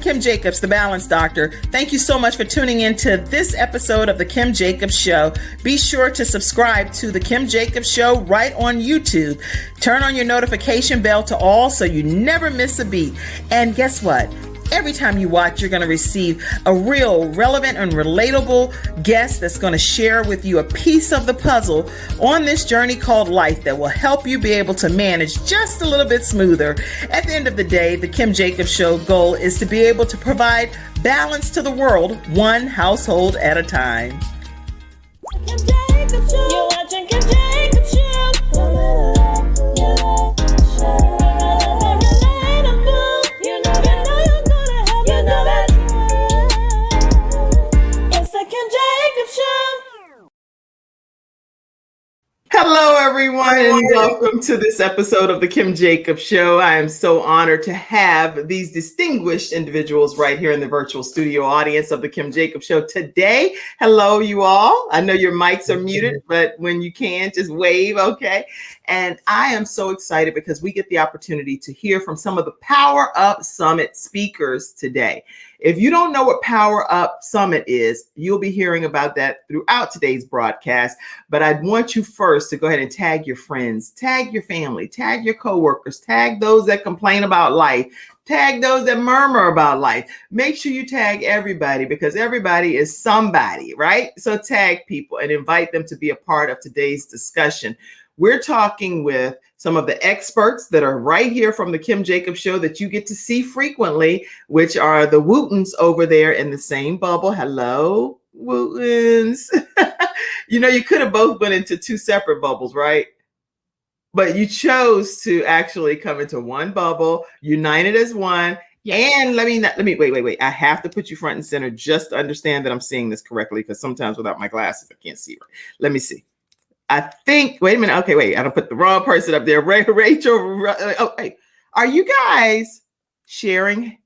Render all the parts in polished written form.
Kim Jacobs, the Balance Doctor. Thank you so much for tuning in to this episode of The Kim Jacobs Show. Be sure to subscribe to The Kim Jacobs Show right on YouTube. Turn on your notification bell to all so you never miss a beat. And guess what? Every time you watch, you're going to receive a real relevant and relatable guest that's going to share with you a piece of the puzzle on this journey called life that will help you be able to manage just a little bit smoother. At the end of the day, the Kim Jacobs Show goal is to be able to provide balance to the world, one household at a time. Kim Jacobs Show. You're watching Kim Jacobs Show. Hello, everyone, and welcome to this episode of the Kim Jacobs Show. I am so honored to have these distinguished individuals right here in the virtual studio audience of the Kim Jacobs Show today. Hello, you all. I know your mics are muted, but when you can, just wave, okay? And I am so excited because we get the opportunity to hear from some of the Power Up Summit speakers today. If you don't know what Power Up Summit is, you'll be hearing about that throughout today's broadcast. But I'd want you first to go ahead and tag your friends, tag your family, tag your coworkers, tag those that complain about life, tag those that murmur about life. Make sure you tag everybody because everybody is somebody, right? So tag people and invite them to be a part of today's discussion. We're talking with some of the experts that are right here from the Kim Jacobs Show that you get to see frequently, which are the Wootens over there in the same bubble. Hello, Wootens. You know, you could have both went into two separate bubbles, right? But you chose to actually come into one bubble, united as one. Yes. And let me wait. I have to put you front and center just to understand that I'm seeing this correctly, because sometimes without my glasses, I can't see it. Let me see. I think, wait a minute. Okay, wait. I don't put the wrong person up there. Rachel. Oh, hey. Are you guys sharing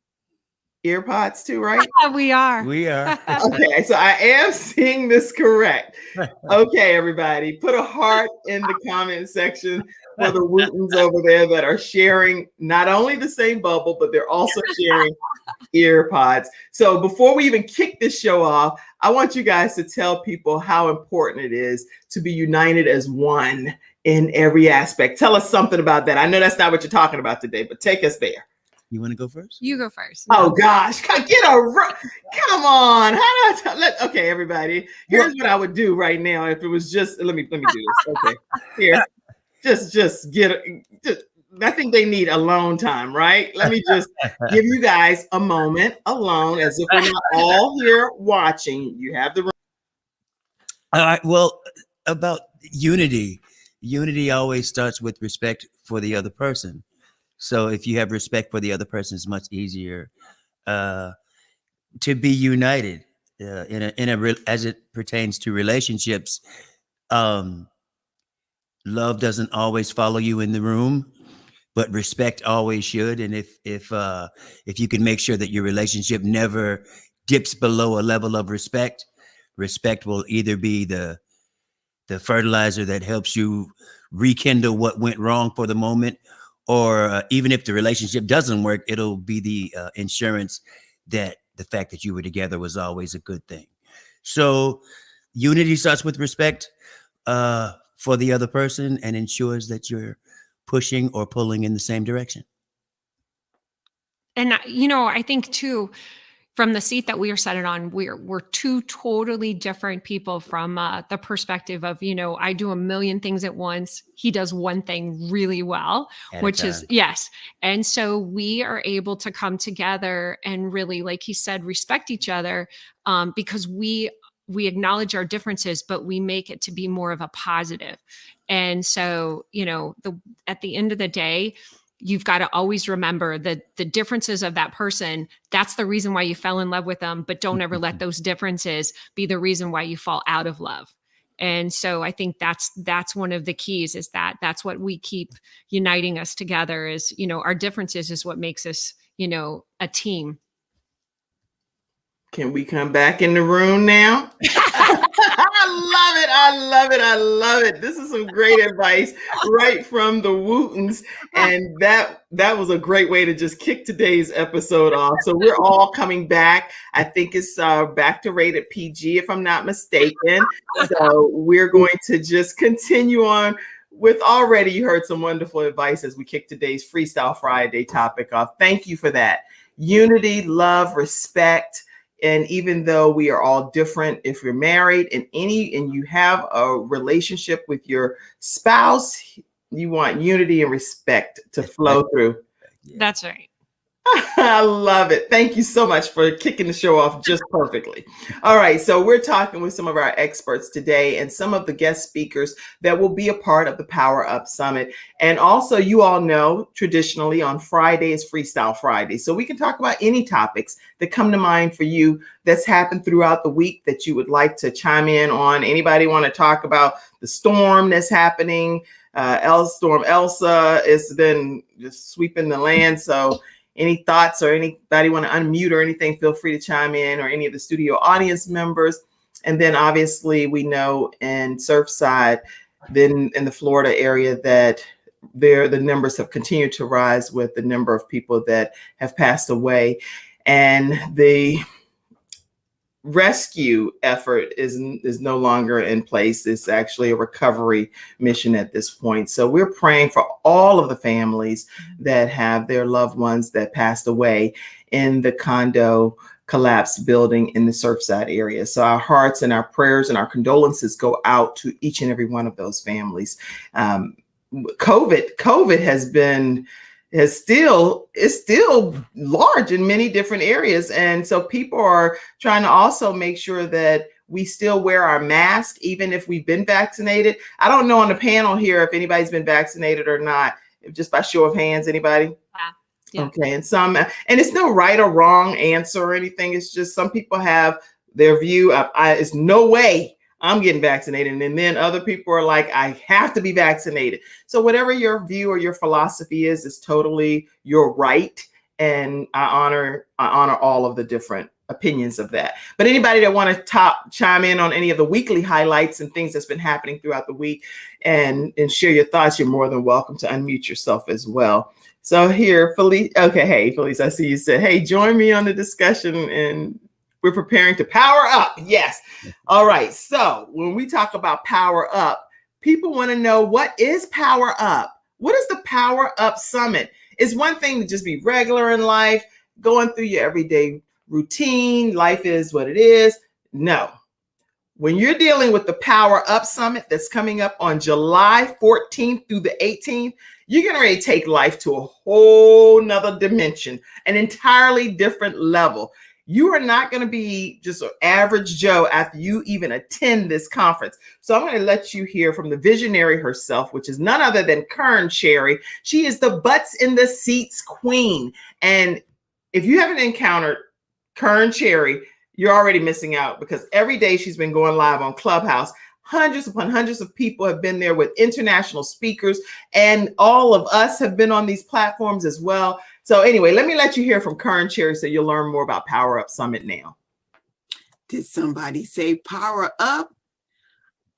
earpods too, right? We are. Okay, so I am seeing this correct. Okay, everybody. Put a heart in the comment section for the Wootens over there that are sharing not only the same bubble, but they're also sharing earpods. So before we even kick this show off, I want you guys to tell people how important it is to be united as one in every aspect. Tell us something about that. I know that's not what you're talking about today, but take us there. You want to go first? You go first. Oh gosh, come on. Okay, everybody. Here's what I would do right now if it was just. Let me do this. Okay, here. Just get. I think they need alone time, right? Let me just give you guys a moment alone, as if we're not all here watching. You have the room. All right. Well, about unity. Unity always starts with respect for the other person. So if you have respect for the other person, it's much easier to be united as it pertains to relationships. Love doesn't always follow you in the room, but respect always should. And if you can make sure that your relationship never dips below a level of respect will either be the fertilizer that helps you rekindle what went wrong for the moment, or even if the relationship doesn't work, it'll be the insurance that the fact that you were together was always a good thing. So unity starts with respect for the other person and ensures that you're pushing or pulling in the same direction. And, I think too, from the seat that we are sitting on, we're two totally different people from the perspective of, I do a million things at once. He does one thing really well, which is, yes. And so we are able to come together and really, like he said, respect each other because we acknowledge our differences, but we make it to be more of a positive. And so, at the end of the day, you've got to always remember that the differences of that person, that's the reason why you fell in love with them, but don't ever let those differences be the reason why you fall out of love. And so I think that's one of the keys, is that's what we keep uniting us together is, our differences is what makes us, a team. Can we come back in the room now? I love it. I love it. I love it. This is some great advice right from the Wootens. And that was a great way to just kick today's episode off. So we're all coming back. I think it's back to rated PG, if I'm not mistaken. So we're going to just continue on with already you heard some wonderful advice as we kick today's Freestyle Friday topic off. Thank you for that. Unity, love, respect. And even though we are all different, if you're married and you have a relationship with your spouse, you want unity and respect to flow through. That's right. I love it. Thank you so much for kicking the show off just perfectly. All right. So we're talking with some of our experts today and some of the guest speakers that will be a part of the Power Up Summit. And also, you all know traditionally on Friday is Freestyle Friday. So we can talk about any topics that come to mind for you that's happened throughout the week that you would like to chime in on. Anybody want to talk about the storm that's happening? Storm Elsa has been just sweeping the land. So any thoughts or anybody want to unmute or anything, feel free to chime in, or any of the studio audience members. And then obviously we know in Surfside, then in the Florida area, that the numbers have continued to rise with the number of people that have passed away. And the rescue effort is no longer in place. It's actually a recovery mission at this point. So we're praying for all of the families that have their loved ones that passed away in the condo collapse building in the Surfside area. So our hearts and our prayers and our condolences go out to each and every one of those families. COVID is still large in many different areas. And so people are trying to also make sure that we still wear our mask, even if we've been vaccinated. I don't know on the panel here if anybody's been vaccinated or not, just by show of hands, anybody? Yeah. Okay. And it's no right or wrong answer or anything. It's just some people have their view of, it's no way I'm getting vaccinated. And then other people are like, I have to be vaccinated. So whatever your view or your philosophy is totally your right. And I honor all of the different opinions of that. But anybody that want to chime in on any of the weekly highlights and things that's been happening throughout the week and share your thoughts, you're more than welcome to unmute yourself as well. So here, Felice. Okay. Hey, Felice, I see you said, hey, join me on the discussion, and we're preparing to power up. Yes. All right. So when we talk about power up, people want to know, what is power up? What is the Power Up Summit? It's one thing to just be regular in life, going through your everyday routine. Life is what it is. No. When you're dealing with the Power Up Summit that's coming up on July 14th through the 18th, you're getting ready to take life to a whole nother dimension, an entirely different level. You are not going to be just an average Joe after you even attend this conference. So I'm going to let you hear from the visionary herself, which is none other than Kern Cherry. She is the butts in the seats queen. And if you haven't encountered Kern Cherry, you're already missing out, because every day she's been going live on Clubhouse. Hundreds upon hundreds of people have been there with international speakers, and all of us have been on these platforms as well. So anyway, let me let you hear from Kern Cherry so you'll learn more about Power Up Summit now. Did somebody say power up?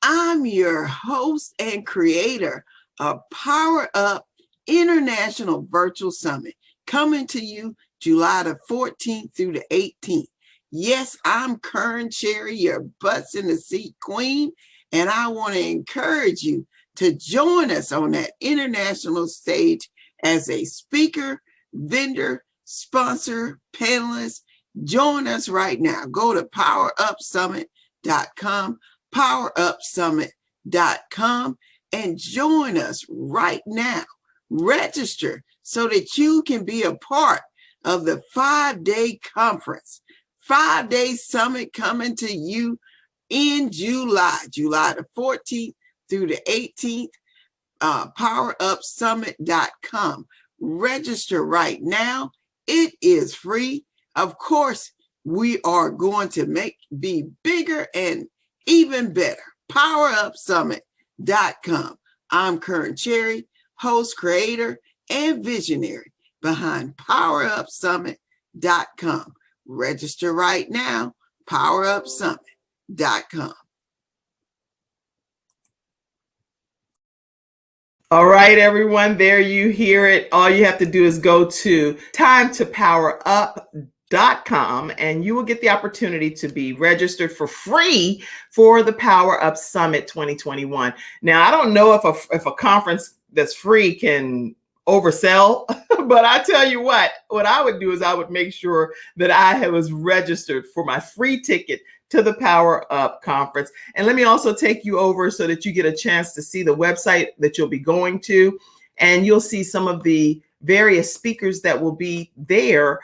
I'm your host and creator of Power Up International Virtual Summit, coming to you July the 14th through the 18th. Yes, I'm Kern Cherry, your butts in the seat queen, and I want to encourage you to join us on that international stage as a speaker, vendor, sponsor, panelist. Join us right now. Go to powerupsummit.com, powerupsummit.com, and join us right now. Register so that you can be a part of the 5-day conference, 5-day summit coming to you in July the 14th through the 18th, powerupsummit.com. Register right now. It is free. Of course, we are going to be bigger and even better. Powerupsummit.com. I'm Kern Cherry, host, creator, and visionary behind powerupsummit.com. Register right now, powerupsummit.com. All right, everyone, there you hear it. All you have to do is go to timetopowerup.com and you will get the opportunity to be registered for free for the Power Up Summit 2021. Now, I don't know if a conference that's free can oversell, but I tell you what I would do is I would make sure that I was registered for my free ticket to the Power Up conference. And let me also take you over so that you get a chance to see the website that you'll be going to, and you'll see some of the various speakers that will be there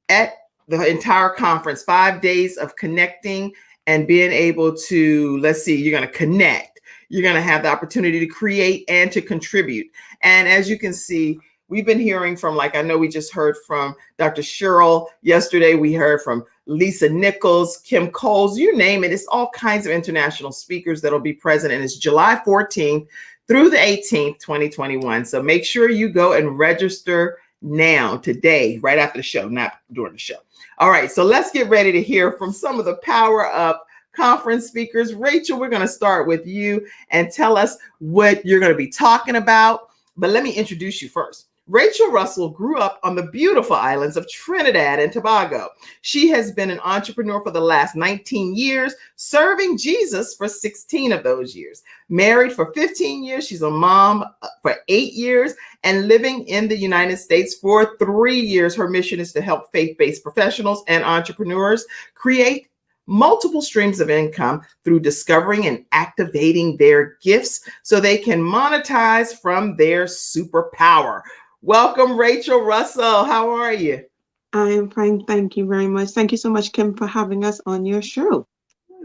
at the entire conference. 5 days of connecting and being able to, let's see, you're going to connect. You're going to have the opportunity to create and to contribute. And as you can see, we've been hearing from, like, I know we just heard from Dr. Cheryl yesterday. We heard from Lisa Nichols, Kim Coles, you name it. It's all kinds of international speakers that'll be present. And it's July 14th through the 18th, 2021. So make sure you go and register now, today, right after the show, not during the show. All right, so let's get ready to hear from some of the Power Up conference speakers. Rachel, we're going to start with you and tell us what you're going to be talking about. But let me introduce you first. Rachel Russell grew up on the beautiful islands of Trinidad and Tobago. She has been an entrepreneur for the last 19 years, serving Jesus for 16 of those years. Married for 15 years, she's a mom for 8 years, and living in the United States for 3 years. Her mission is to help faith-based professionals and entrepreneurs create multiple streams of income through discovering and activating their gifts so they can monetize from their superpower. Welcome, Rachel Russell. How are you? I am fine. Thank you very much. Thank you so much, Kim, for having us on your show.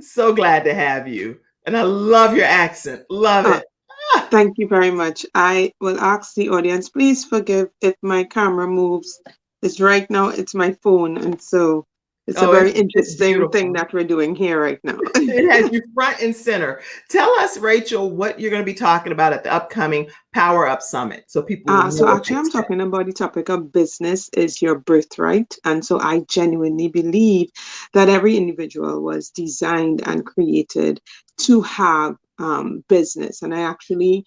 So glad to have you. And I love your accent. Love it. Thank you very much. I will ask the audience, please forgive if my camera moves. It's right now, it's my phone. And so it's a very interesting thing that we're doing here right now. It has you front and center. Tell us, Rachel, what you're going to be talking about at the upcoming Power Up Summit. So people So actually, I'm talking about the topic of business is your birthright. And so I genuinely believe that every individual was designed and created to have business. And I actually,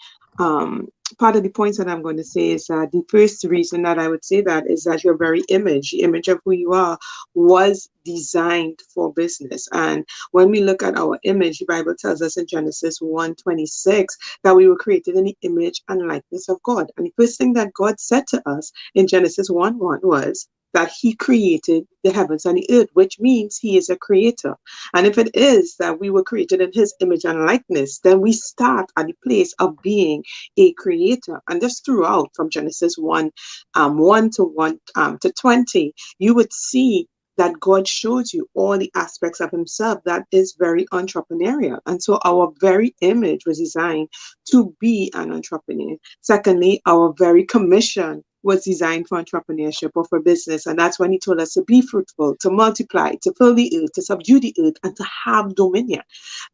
part of the points that I'm going to say is that the first reason that I would say that is that your very image, the image of who you are, was designed for business. And when we look at our image, the Bible tells us in Genesis 1:26 that we were created in the image and likeness of God. And the first thing that God said to us in Genesis 1:1 was that he created the heavens and the earth, which means he is a creator. And if it is that we were created in his image and likeness, then we start at the place of being a creator. And just throughout from Genesis 1 to 20, you would see that God shows you all the aspects of himself that is very entrepreneurial. And so our very image was designed to be an entrepreneur. Secondly, our very commission was designed for entrepreneurship or for business. And that's when he told us to be fruitful, to multiply, to fill the earth, to subdue the earth, and to have dominion.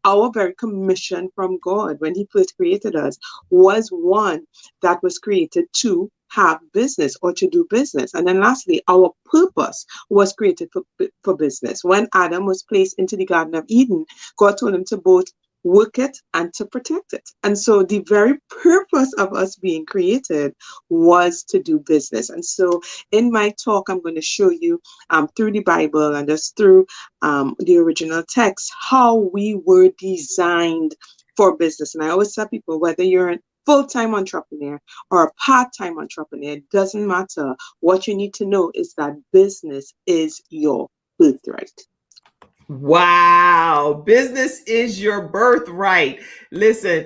Our very commission from God when he first created us was one that was created to have business or to do business. And then lastly, our purpose was created for business. When Adam was placed into the Garden of Eden, God told him to both work it and to protect it. And so the very purpose of us being created was to do business. And so in my talk, I'm going to show you through the Bible and just through the original text, how we were designed for business. And I always tell people, whether you're a full-time entrepreneur or a part-time entrepreneur, it doesn't matter. What you need to know is that business is your birthright. Wow. Business is your birthright. Listen,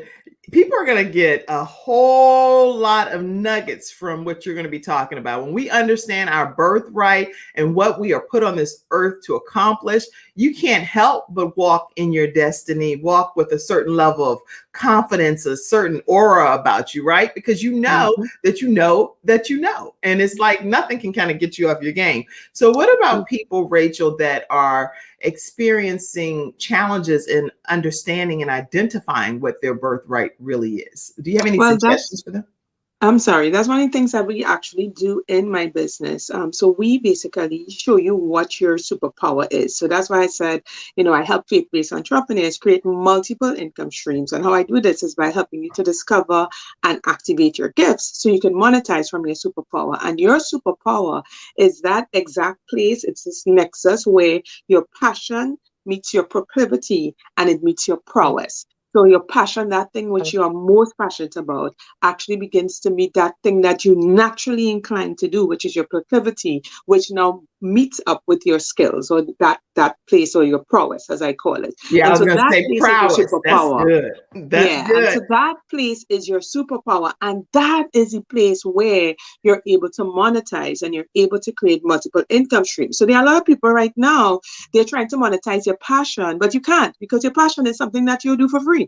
people are going to get a whole lot of nuggets from what you're going to be talking about. When we understand our birthright and what we are put on this earth to accomplish, you can't help but walk in your destiny, walk with a certain level of confidence, a certain aura about you, right? Because you know that you know that you know. And it's like nothing can kind of get you off your game. So what about people, Rachel, that are experiencing challenges in understanding and identifying what their birthright really is? Do you have any suggestions for them? I'm sorry. That's one of the things that we actually do in my business. So we basically show you what your superpower is. So that's why I said, I help faith-based entrepreneurs create multiple income streams. And how I do this is by helping you to discover and activate your gifts so you can monetize from your superpower. And your superpower is that exact place. It's this nexus where your passion meets your proclivity and it meets your prowess. So your passion, that thing which you are most passionate about, actually begins to meet that thing that you naturally inclined to do, which is your proclivity, which now meets up with your skills or that place or your prowess, as I call it. Yeah, I And was so going to that say place is your prowess. That's superpower. good. That's Yeah, and good. so that place is your superpower, and that is the place where you're able to monetize and you're able to create multiple income streams. So there are a lot of people right now, they're trying to monetize your passion, but you can't because your passion is something that you do for free.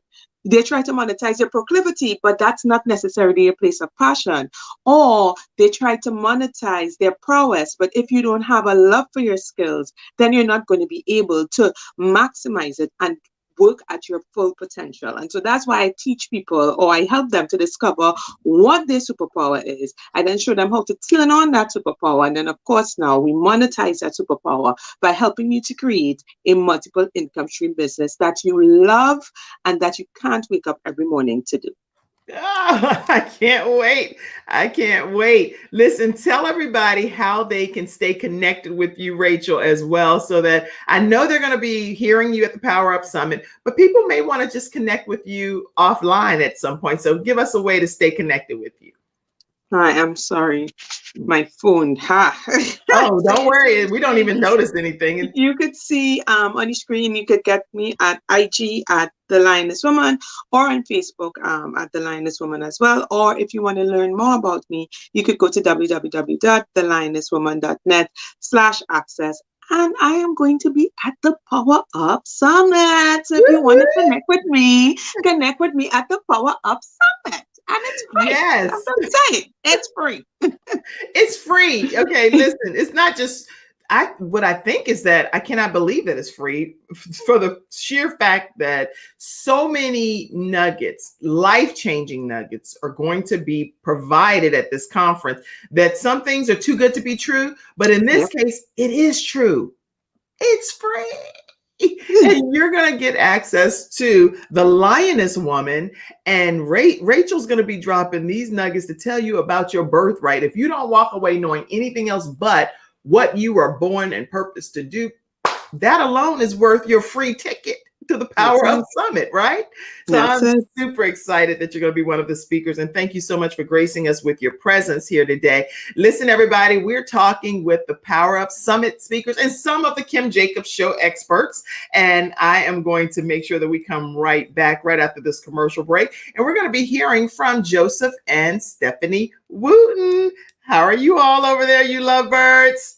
They try to monetize your proclivity, but that's not necessarily a place of passion. Or they try to monetize their prowess, but if you don't have a love for your skills, then you're not going to be able to maximize it and work at your full potential. And so that's why I teach people or I help them to discover what their superpower is. I then show them how to turn on that superpower. And then, of course, now we monetize that superpower by helping you to create a multiple income stream business that you love and that you can't wake up every morning to do. Oh, I can't wait. I can't wait. Listen, tell everybody how they can stay connected with you, Rachel, as well, so that I know they're going to be hearing you at the Power Up Summit, but people may want to just connect with you offline at some point. So give us a way to stay connected with you. Hi, I'm sorry. My phone. Ha. Oh, So don't worry. We don't even notice anything. you could see on the screen, you could get me at IG at The Lioness Woman or on Facebook at The Lioness Woman as well. Or if you want to learn more about me, you could go to www.thelionesswoman.net/access. And I am going to be at the Power Up Summit. So if you want to connect with me at the Power Up Summit. And it's free. Yes. That's what I'm saying. It's free. It's free. Okay, listen, it's not just what I think is that I cannot believe that it's free for the sheer fact that so many nuggets, life-changing nuggets, are going to be provided at this conference that some things are too good to be true, but in this case, it is true. It's free. And you're going to get access to the Lioness Woman, and Rachel's going to be dropping these nuggets to tell you about your birthright. If you don't walk away knowing anything else but what you are born and purposed to do, that alone is worth your free ticket to the Power Up Summit, right? So I'm super excited that you're going to be one of the speakers. And thank you so much for gracing us with your presence here today. Listen, everybody, we're talking with the Power Up Summit speakers and some of the Kim Jacobs Show experts. And I am going to make sure that we come right back right after this commercial break. And we're going to be hearing from Joseph and Stephanie Wooten. How are you all over there, you lovebirds?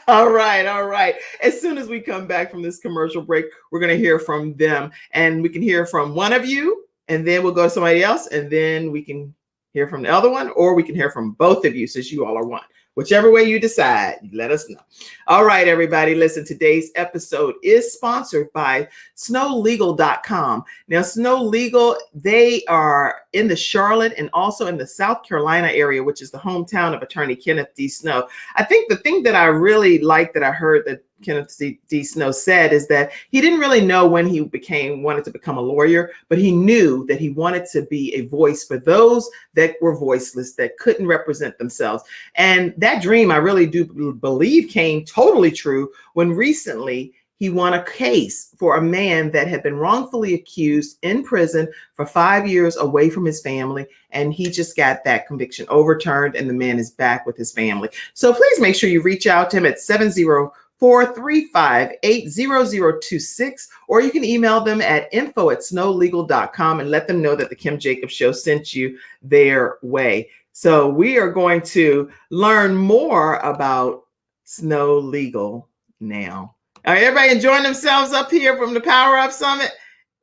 All right. As soon as we come back from this commercial break, we're going to hear from them, and we can hear from one of you, and then we'll go to somebody else, and then we can hear from the other one, or we can hear from both of you since you all are one. Whichever way you decide, let us know. All right, everybody, listen, today's episode is sponsored by snowlegal.com. Now, Snow Legal, they are in the Charlotte and also in the South Carolina area, which is the hometown of attorney Kenneth D. Snow. I think the thing that I really like that I heard that Kenneth D. Snow said is that he didn't really know when he wanted to become a lawyer, but he knew that he wanted to be a voice for those that were voiceless, that couldn't represent themselves. And that dream, I really do believe, came totally true when recently he won a case for a man that had been wrongfully accused in prison for 5 years away from his family. And he just got that conviction overturned, and the man is back with his family. So please make sure you reach out to him at 704-358-0026, or you can email them at info@snowlegal.com and let them know that the Kim Jacobs Show sent you their way. So we are going to learn more about Snow Legal now. All right, everybody enjoying themselves up here from the Power Up Summit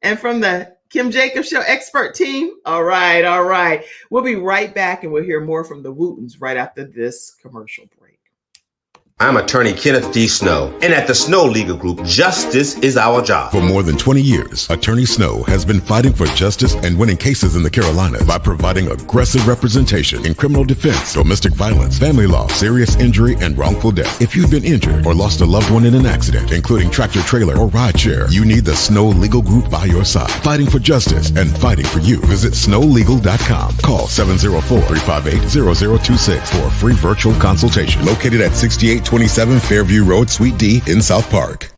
and from the Kim Jacobs Show expert team? All right. We'll be right back, and we'll hear more from the Wootens right after this commercial break. I'm attorney Kenneth D. Snow, and at the Snow Legal Group, justice is our job. For more than 20 years, Attorney Snow has been fighting for justice and winning cases in the Carolinas by providing aggressive representation in criminal defense, domestic violence, family law, serious injury, and wrongful death. If you've been injured or lost a loved one in an accident, including tractor trailer or rideshare, you need the Snow Legal Group by your side, fighting for justice and fighting for you. Visit snowlegal.com. Call 704-358-0026 for a free virtual consultation. Located at 6827 Fairview Road, Suite D in South Park.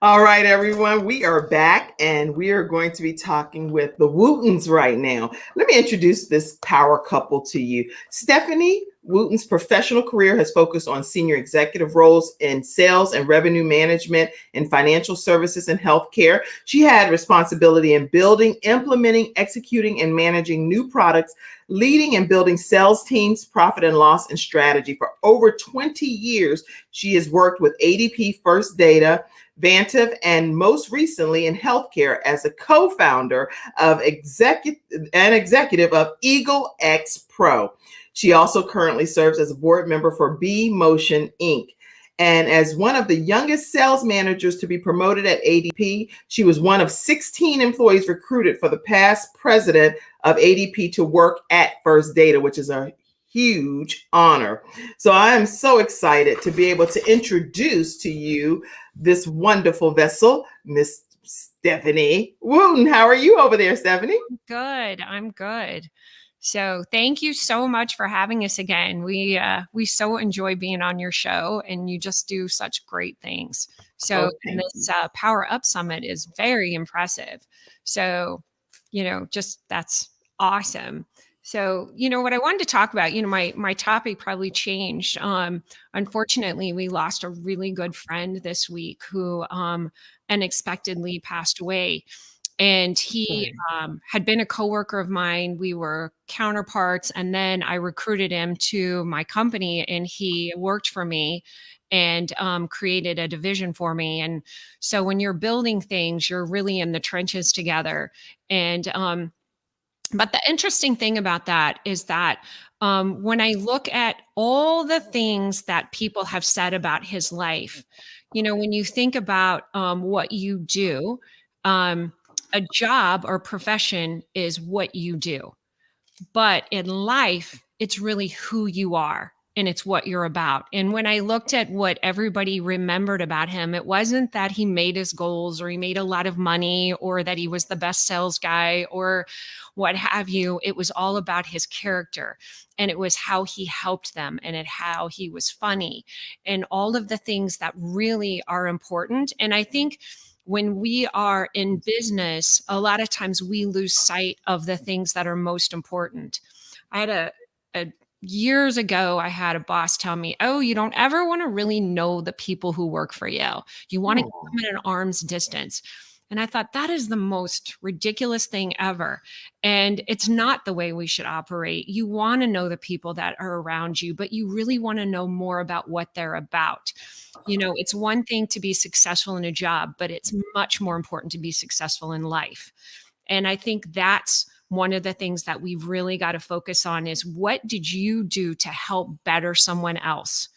All right, everyone, we are back and we are going to be talking with the Wootens right now. Let me introduce this power couple to you. Stephanie Wooten's professional career has focused on senior executive roles in sales and revenue management in financial services and healthcare. She had responsibility in building, implementing, executing, and managing new products, leading and building sales teams, profit and loss, and strategy. For over 20 years, she has worked with ADP, First Data, Vantiv, and most recently in healthcare as a co-founder of executive of Eagle X Pro. She also currently serves as a board member for B Motion Inc. And as one of the youngest sales managers to be promoted at ADP, she was one of 16 employees recruited for the past president of ADP to work at First Data, which is a huge honor. So I am so excited to be able to introduce to you this wonderful vessel, Miss Stephanie Wooten. How are you over there, Stephanie? Good. I'm good. So thank you so much for having us again. We so enjoy being on your show, and you just do such great things. So this Power Up Summit is very impressive. So, just that's awesome. So, what I wanted to talk about, my topic probably changed. Unfortunately, we lost a really good friend this week who unexpectedly passed away. And he had been a coworker of mine. We were counterparts. And then I recruited him to my company, and he worked for me and created a division for me. And so when you're building things, you're really in the trenches together. And but the interesting thing about that is that when I look at all the things that people have said about his life, when you think about what you do, a job or profession is what you do. But in life, it's really who you are and it's what you're about. And when I looked at what everybody remembered about him, it wasn't that he made his goals or he made a lot of money or that he was the best sales guy or what have you. It was all about his character, and it was how he helped them, and how he was funny, and all of the things that really are important. And I think when we are in business, a lot of times we lose sight of the things that are most important. I had years ago, I had a boss tell me, "Oh, you don't ever want to really know the people who work for you. You want to keep them at an arm's distance." And I thought that is the most ridiculous thing ever. And it's not the way we should operate. You want to know the people that are around you, but you really want to know more about what they're about. It's one thing to be successful in a job, but it's much more important to be successful in life. And I think that's one of the things that we've really got to focus on is, what did you do to help better someone else?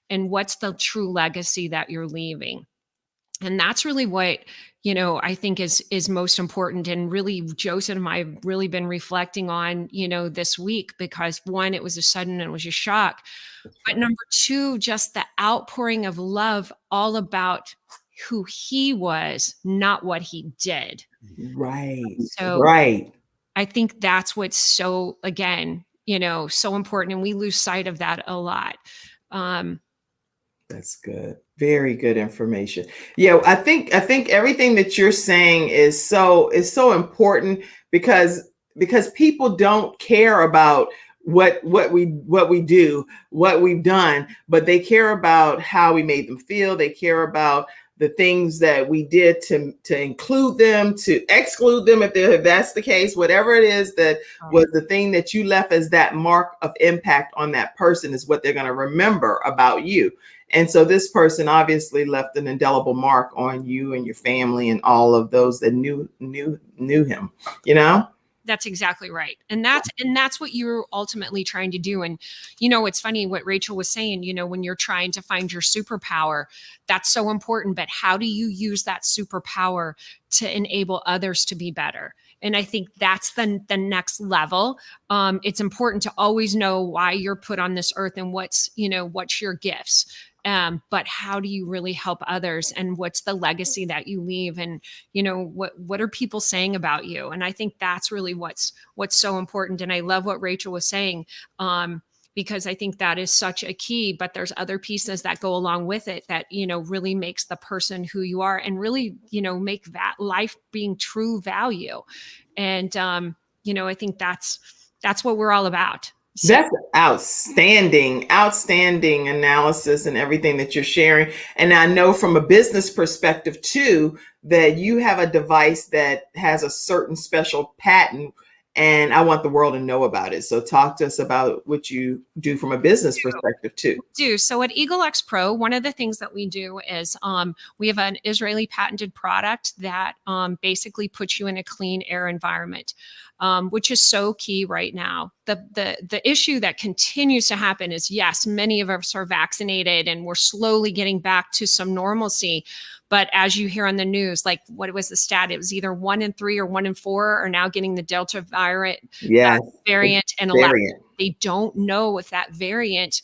And what's the true legacy that you're leaving? And that's really what, I think is most important. And really, Joseph and I have really been reflecting on, this week, because one, it was a sudden, it was a shock. But number two, just the outpouring of love, all about who he was, not what he did. Right. So right. I think that's what's so, again, so important. And we lose sight of that a lot. That's good. Very good information. Yeah, I think everything that you're saying is so important, because people don't care about what we do, what we've done, but they care about how we made them feel. They care about the things that we did to include them, to exclude them, if that's the case. Whatever it is that was the thing that you left as that mark of impact on that person is what they're going to remember about you. And so this person obviously left an indelible mark on you and your family and all of those that knew him, That's exactly right. And that's what you're ultimately trying to do. And, it's funny what Rachel was saying, when you're trying to find your superpower, that's so important. But how do you use that superpower to enable others to be better? And I think that's the next level. It's important to always know why you're put on this earth and what's your gifts. But how do you really help others, and what's the legacy that you leave, and what are people saying about you? And I think that's really what's so important. And I love what Rachel was saying, because I think that is such a key. But there's other pieces that go along with it that really makes the person who you are, and really make that life being true value. And I think that's what we're all about. So. That's outstanding analysis and everything that you're sharing. And I know from a business perspective too, that you have a device that has a certain special patent, and I want the world to know about it. So talk to us about what you do from a business perspective too. So at Eagle X Pro, one of the things that we do is we have an Israeli patented product that basically puts you in a clean air environment, which is so key right now. The issue that continues to happen is, yes, many of us are vaccinated and we're slowly getting back to some normalcy. But as you hear on the news, like what was the stat? It was either 1 in 3 or 1 in 4 are now getting the Delta variant, variant, and they don't know if that variant,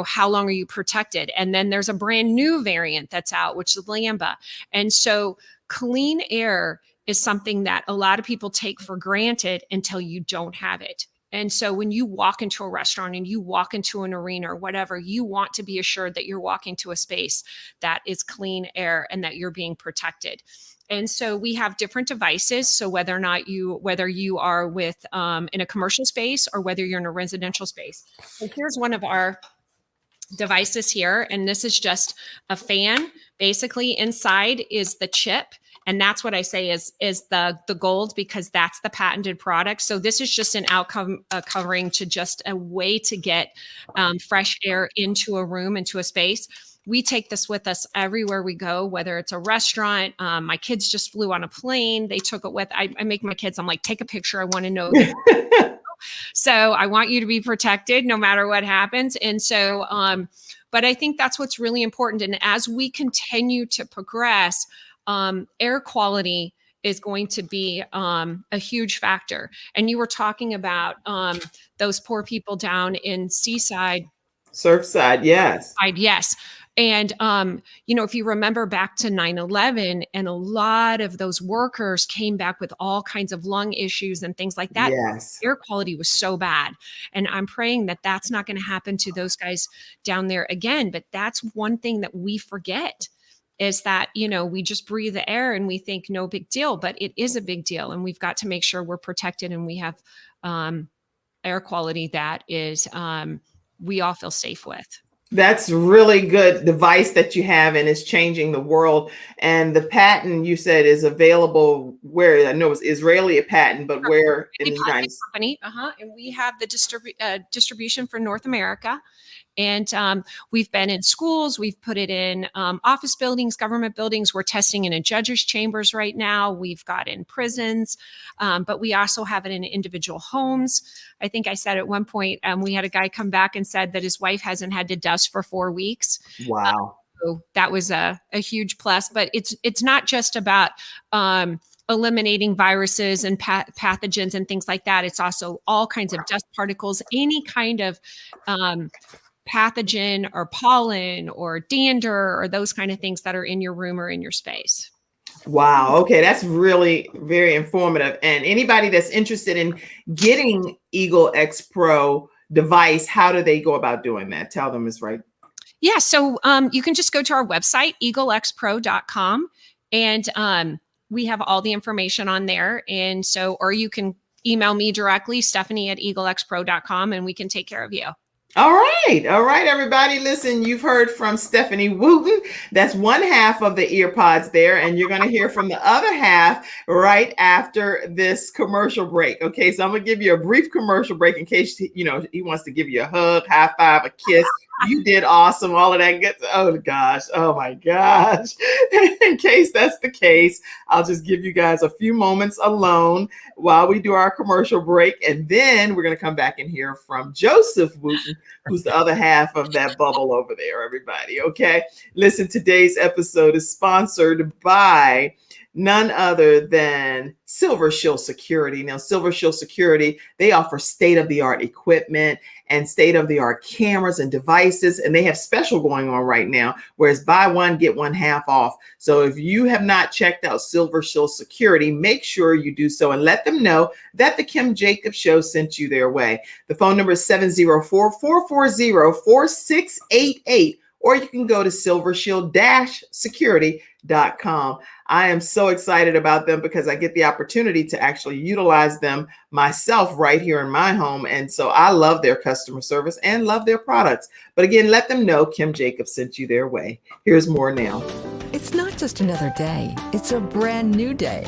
how long are you protected? And then there's a brand new variant that's out, which is Lambda. And so clean air is something that a lot of people take for granted until you don't have it. And so when you walk into a restaurant and you walk into an arena or whatever, you want to be assured that you're walking to a space that is clean air and that you're being protected. And so we have different devices. So whether you are with in a commercial space or whether you're in a residential space. So here's one of our devices here. And this is just a fan. Basically inside is the chip. And that's what I say is the gold, because that's the patented product. So this is just an outcome covering to just a way to get fresh air into a room, into a space. We take this with us everywhere we go, whether it's a restaurant. My kids just flew on a plane. They took it with, I make my kids, I'm like, take a picture. I want to know. So I want you to be protected no matter what happens. And so, but I think that's what's really important. And as we continue to progress, air quality is going to be a huge factor. And you were talking about those poor people down in Surfside, yes. Yes. And, if you remember back to 9/11, and a lot of those workers came back with all kinds of lung issues and things like that. Yes. Air quality was so bad. And I'm praying that that's not going to happen to those guys down there again. But that's one thing that we forget, is that, we just breathe the air and we think no big deal, but it is a big deal. And we've got to make sure we're protected and we have air quality that is we all feel safe with. That's really good device that you have, and it's changing the world. And the patent you said is available where? I know it's Israeli patent, but where in the United States? Company, and we have the distribution for North America. And we've been in schools, we've put it in office buildings, government buildings. We're testing in judges' chambers right now. We've got in prisons, but we also have it in individual homes. I think I said at one point, we had a guy come back and said that his wife hasn't had to dust for 4 weeks. Wow. So that was a huge plus. But it's not just about eliminating viruses and pathogens and things like that. It's also all kinds of dust particles, any kind of pathogen or pollen or dander or those kind of things that are in your room or in your space. Wow. Okay. That's really very informative. And anybody that's interested in getting Eagle X Pro device, how do they go about doing that? Tell them, Ms. Wright. Yeah. So you can just go to our website, eaglexpro.com, and we have all the information on there. And so, or you can email me directly, Stephanie@eaglexpro.com, and we can take care of you. All right, everybody. Listen, you've heard from Stephanie Wooten. That's one half of the ear pods there, and you're going to hear from the other half right after this commercial break. Okay, so I'm going to give you a brief commercial break in case he wants to give you a hug, high five, a kiss, You did awesome. All of that good. Oh gosh. Oh my gosh. In case that's the case, I'll just give you guys a few moments alone while we do our commercial break. And then we're going to come back and hear from Joseph Wooten, who's the other half of that bubble over there, everybody. Okay. Listen, today's episode is sponsored by none other than Silver Shield Security. Now, Silver Shield Security, they offer state-of-the-art equipment and state-of-the-art cameras and devices, and they have special going on right now, whereas buy one, get one half off. So if you have not checked out Silver Shield Security, make sure you do so and let them know that the Kim Jacobs Show sent you their way. The phone number is 704-440-4688, or you can go to silvershield-security.com. I am so excited about them because I get the opportunity to actually utilize them myself right here in my home. And so I love their customer service and love their products. But again, let them know Kim Jacobs sent you their way. Here's more now. It's not just another day. It's a brand new day,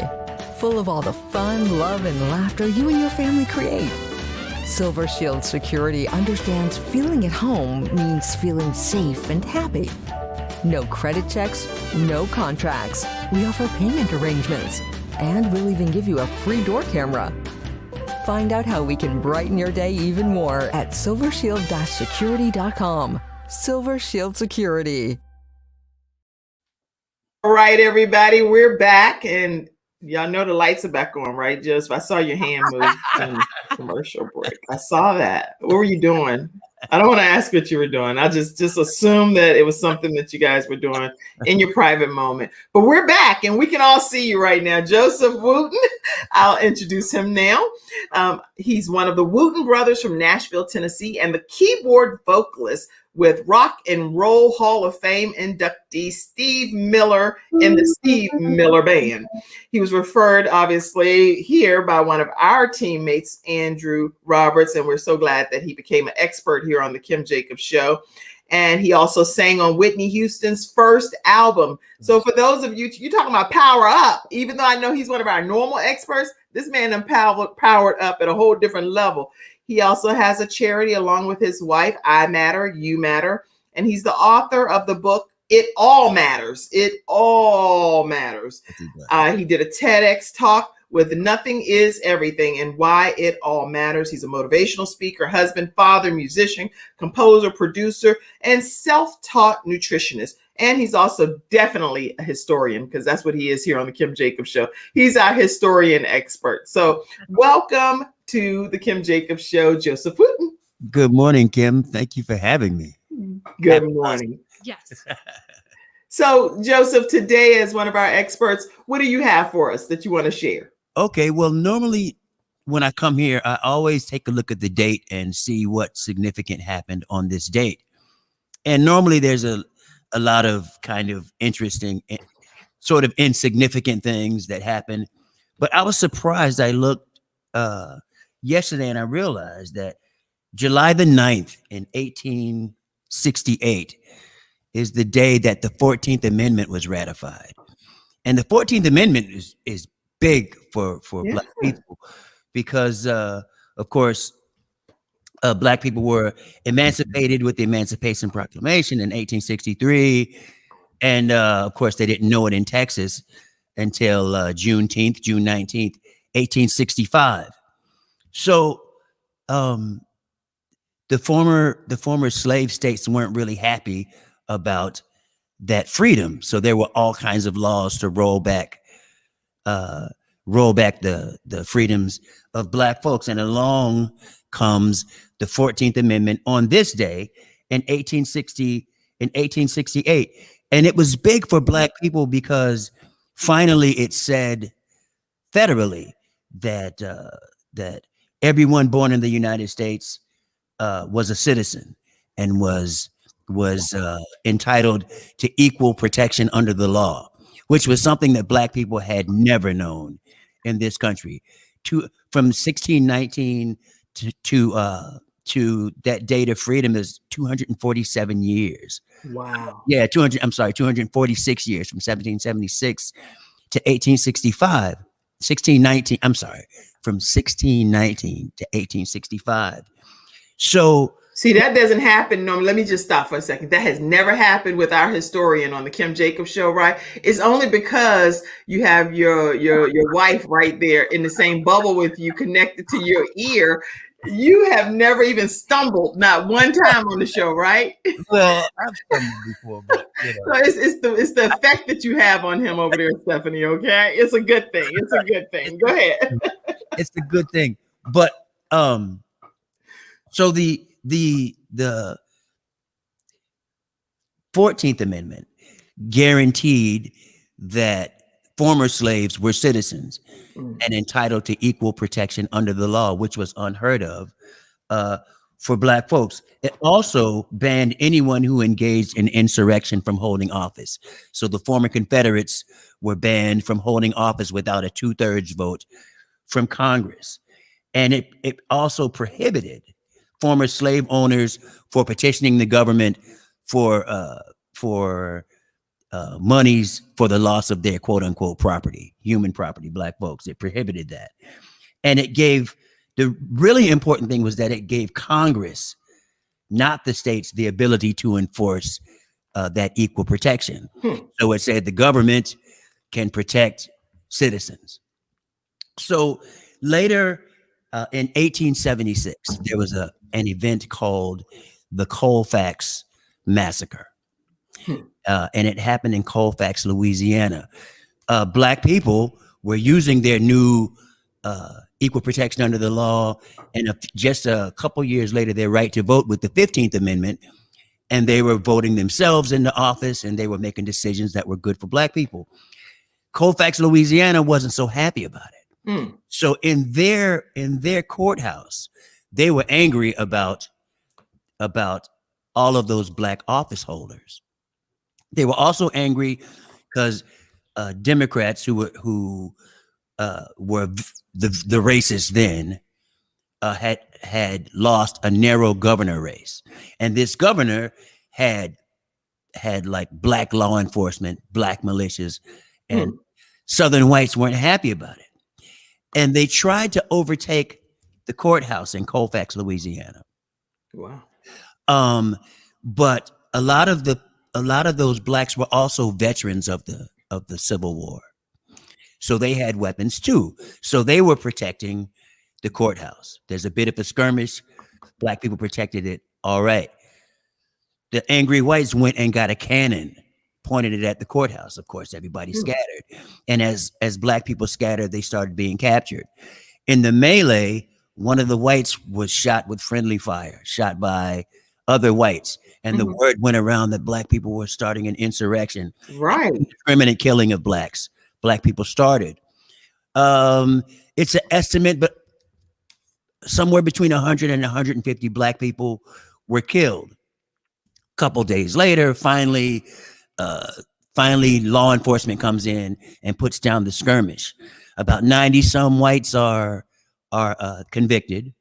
full of all the fun, love, and laughter you and your family create. Silver Shield Security understands feeling at home means feeling safe and happy. No credit checks, no contracts. We offer payment arrangements, and we'll even give you a free door camera. Find out how we can brighten your day even more at silvershield-security.com. Silver Shield Security. All right, everybody, we're back, and y'all know the lights are back on, right? Just I saw your hand move in commercial break. I saw that. What were you doing? I don't want to ask what you were doing. I just assumed that it was something that you guys were doing in your private moment. But we're back, and we can all see you right now. Joseph Wooten, I'll introduce him now. He's one of the Wooten brothers from Nashville, Tennessee, and the keyboard vocalist with Rock and Roll Hall of Fame inductee Steve Miller in the Steve Miller Band. He was referred, obviously, here by one of our teammates, Andrew Roberts, and we're so glad that he became an expert here on the Kim Jacobs Show. And he also sang on Whitney Houston's first album. So for those of you, you're talking about power up, even though I know he's one of our normal experts, this man powered up at a whole different level. He also has a charity along with his wife, I Matter, You Matter. And he's the author of the book, It All Matters. It All Matters. He did a TEDx talk with Nothing Is Everything and Why It All Matters. He's a motivational speaker, husband, father, musician, composer, producer, and self-taught nutritionist. And he's also definitely a historian, because that's what he is here on the Kim Jacobs Show. He's our historian expert. So welcome to the Kim Jacobs Show, Joseph Wooten. Good morning, Kim. Thank you for having me. Good morning. Yes. So, Joseph, today as one of our experts, what do you have for us that you want to share? Okay, well, normally when I come here, I always take a look at the date and see what significant happened on this date. And normally there's a lot of kind of interesting, sort of insignificant things that happen. But I was surprised. I looked yesterday and I realized that July the 9th in 1868 is the day that the 14th Amendment was ratified. And the 14th Amendment is big for Black people because, of course, Black people were emancipated with the Emancipation Proclamation in 1863. And, of course, they didn't know it in Texas until June 19th, 1865. So the former slave states weren't really happy about that freedom. So there were all kinds of laws to roll back the freedoms of Black folks. And along comes the 14th Amendment on this day in 1868. And it was big for Black people because finally it said federally that that everyone born in the United States was a citizen and was entitled to equal protection under the law, which was something that Black people had never known in this country. From 1619 to that date of freedom is 247 years. Wow. Yeah, 246 years from 1776 to 1865. 1619, from 1619 to 1865. So See, that doesn't happen. No, let me just stop for a second. That has never happened with our historian on the Kim Jacobs show, right? It's only because you have your wife right there in the same bubble with you, connected to your ear. You have never even stumbled, not one time on the show, right? Well, I've stumbled before, but you know. So it's the effect that you have on him over there, Stephanie. Okay, it's a good thing. It's a good thing. Go ahead. It's a good thing. But so the 14th Amendment guaranteed that former slaves were citizens and entitled to equal protection under the law, which was unheard of for Black folks. It also banned anyone who engaged in insurrection from holding office. So the former Confederates were banned from holding office without a 2/3 vote from Congress. And it also prohibited former slave owners for petitioning the government for monies for the loss of their quote unquote property, human property, Black folks. It prohibited that. And it gave, the really important thing was that it gave Congress, not the states, the ability to enforce that equal protection. So it said the government can protect citizens. So later in 1876, there was an event called the Colfax Massacre. And it happened in Colfax, Louisiana. Black people were using their new equal protection under the law, and just a couple years later, their right to vote with the 15th Amendment, and they were voting themselves into office, and they were making decisions that were good for Black people. Colfax, Louisiana wasn't so happy about it. So in their courthouse, they were angry about all of those Black office holders. They were also angry because Democrats who were the racists then had lost a narrow governor race, and this governor had like Black law enforcement, Black militias, and Southern whites weren't happy about it, and they tried to overtake the courthouse in Colfax, Louisiana. Wow. But a lot of those Blacks were also veterans of the Civil War. So they had weapons too. So they were protecting the courthouse. There's a bit of a skirmish. Black people protected it. All right. The angry whites went and got a cannon, pointed it at the courthouse. Of course, everybody scattered. And as Black people scattered, they started being captured. In the melee, one of the whites was shot with friendly fire, shot by other whites. And the word went around that Black people were starting an insurrection. Right. Indiscriminate killing of Blacks. Black people started. It's an estimate, but somewhere between 100 and 150 Black people were killed. A couple days later, finally, law enforcement comes in and puts down the skirmish. About 90 some whites are convicted.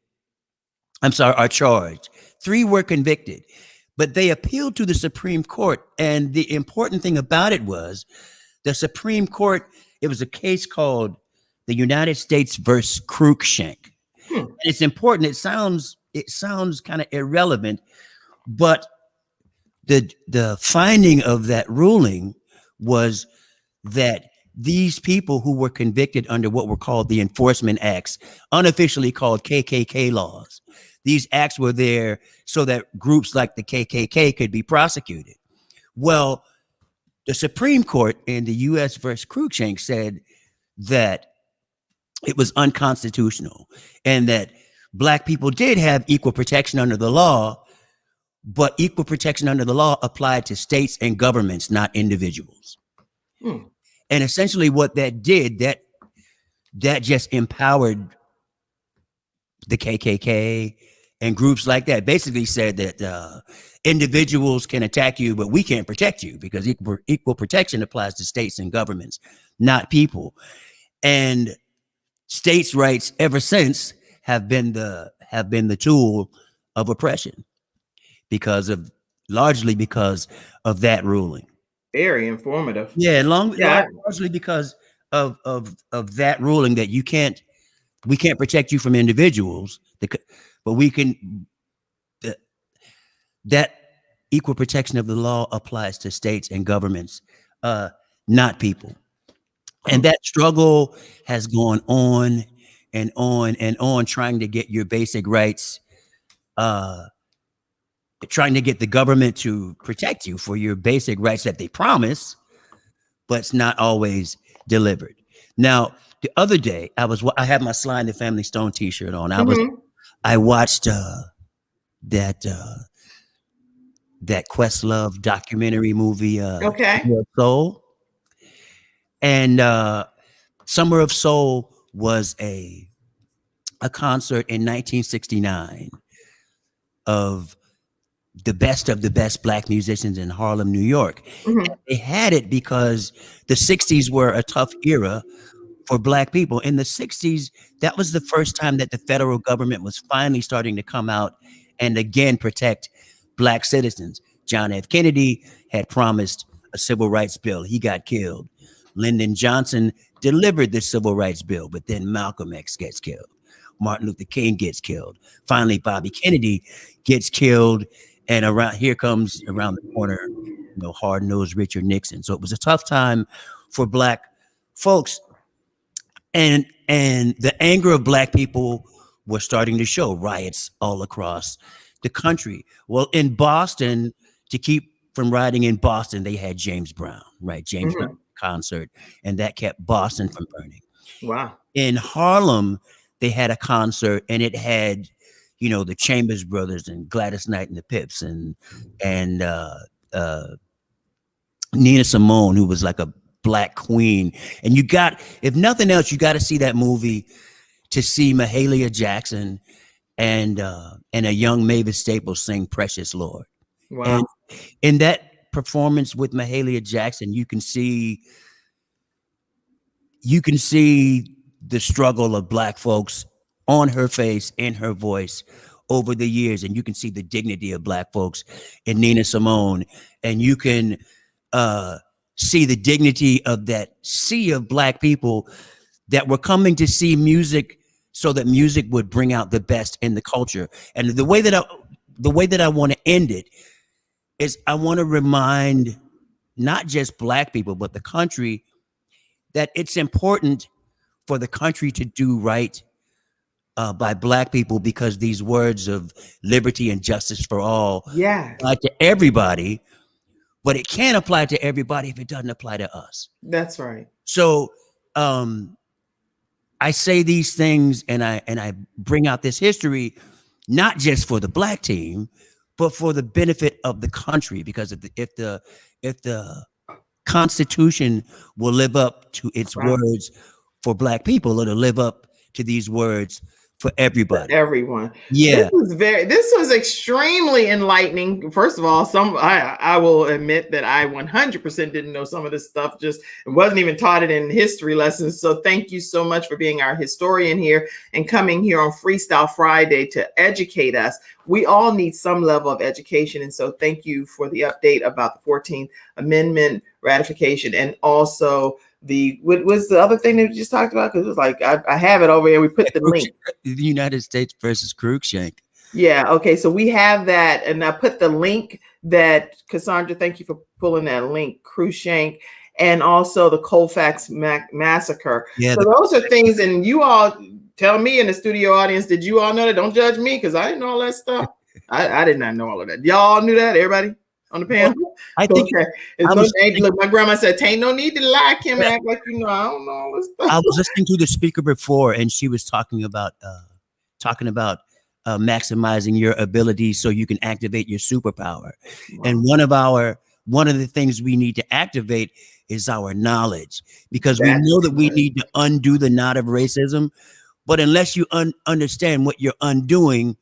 Are charged. 3 were convicted, but they appealed to the Supreme Court. And the important thing about it was the Supreme Court, it was a case called the United States versus Cruikshank. And it's important. It sounds kind of irrelevant, but the finding of that ruling was that these people who were convicted under what were called the Enforcement Acts, unofficially called KKK laws, these acts were there so that groups like the KKK could be prosecuted. Well, the Supreme Court in the U.S. versus Cruikshank said that it was unconstitutional and that Black people did have equal protection under the law, but equal protection under the law applied to states and governments, not individuals. And essentially what that did, that just empowered the KKK and groups like that. Basically said that individuals can attack you, but we can't protect you because equal protection applies to states and governments, not people. And states' rights ever since have been the tool of oppression largely because of that ruling. Very informative. Yeah, largely because of that ruling that we can't protect you from individuals, but we can. that equal protection of the law applies to states and governments, not people. And that struggle has gone on and on and on, trying to get your basic rights, trying to get the government to protect you for your basic rights that they promise, but it's not always delivered. Now, the other day, I had my Sly and the Family Stone T-shirt on. I watched that Questlove documentary movie, Okay. Summer of Soul, and Summer of Soul was a concert in 1969 of the best Black musicians in Harlem, New York. Mhm. And they had it because the 60s were a tough era for Black people. In the 60s, that was the first time that the federal government was finally starting to come out and again protect Black citizens. John F. Kennedy had promised a civil rights bill. He got killed. Lyndon Johnson delivered the civil rights bill, but then Malcolm X gets killed. Martin Luther King gets killed. Finally, Bobby Kennedy gets killed. And here comes around the corner, hard-nosed Richard Nixon. So it was a tough time for Black folks. And the anger of Black people was starting to show. Riots all across the country. Well, in Boston, to keep from rioting in Boston, they had James Brown, right? James Brown concert, and that kept Boston from burning. Wow. In Harlem, they had a concert, and it had, the Chambers Brothers and Gladys Knight and the Pips and Nina Simone, who was like a Black queen. And if nothing else, you got to see that movie to see Mahalia Jackson and a young Mavis Staples sing Precious Lord. Wow. And in that performance with Mahalia Jackson, you can see the struggle of Black folks on her face, in her voice over the years. And you can see the dignity of Black folks in Nina Simone. And you can see the dignity of that sea of Black people that were coming to see music so that music would bring out the best in the culture. And the way that I want to end it is I want to remind not just Black people, but the country, that it's important for the country to do right by Black people, because these words of liberty and justice for all apply to everybody, but it can't apply to everybody if it doesn't apply to us. That's right. So I say these things and I bring out this history, not just for the Black team, but for the benefit of the country, because if the Constitution will live up to its words for Black people, it'll live up to these words for everybody. Everyone. Yeah. This was extremely enlightening. First of all, I will admit that I 100% didn't know some of this stuff, just wasn't even taught it in history lessons. So thank you so much for being our historian here and coming here on Freestyle Friday to educate us. We all need some level of education. And so thank you for the update about the 14th Amendment ratification, and also what was the other thing that we just talked about? Because it was like, I have it over here. We put the link. The United States versus Cruikshank. Yeah. Okay. So we have that. And I put the link that, Cassandra, thank you for pulling that link, Cruikshank, and also the Colfax massacre. Yeah, so those are things. And you all tell me in the studio audience, did you all know that? Don't judge me, because I didn't know all that stuff. I did not know all of that. Y'all knew that? Everybody on the panel? I think look, my grandma said, "Ain't no need to lie, Kim, act like you know I don't know all this stuff." I was listening to the speaker before, and she was talking about maximizing your ability so you can activate your superpower. Wow. And one of the things we need to activate is our knowledge, because we know that we need to undo the knot of racism, but unless you understand what you're undoing,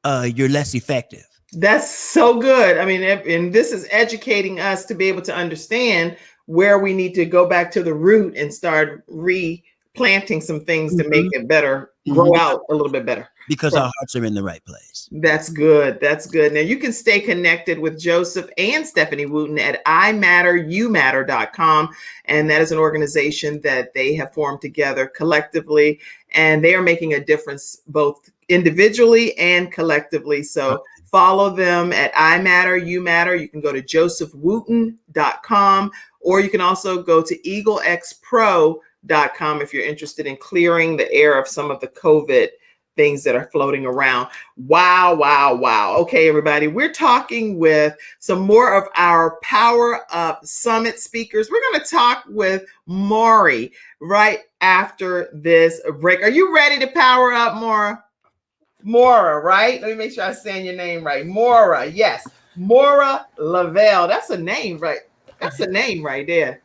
you're less effective. That's so good. I mean, and this is educating us to be able to understand where we need to go back to the root and start replanting some things to make it better, grow out a little bit better. Because our hearts are in the right place. That's good. That's good. Now you can stay connected with Joseph and Stephanie Wooten at imatteryoumatter.com. And that is an organization that they have formed together collectively, and they are making a difference both individually and collectively. So Follow them at I Matter, You Matter. You can go to josephwooten.com, or you can also go to eaglexpro.com if you're interested in clearing the air of some of the COVID things that are floating around. Wow, wow, wow. Okay, everybody, we're talking with some more of our Power Up Summit speakers. We're going to talk with Moirar right after this break. Are you ready to power up, Moirar? Moirar, right? Let me make sure I'm saying your name right. Moirar, yes. Moirar Lavelle. That's a name, right? That's a name right there.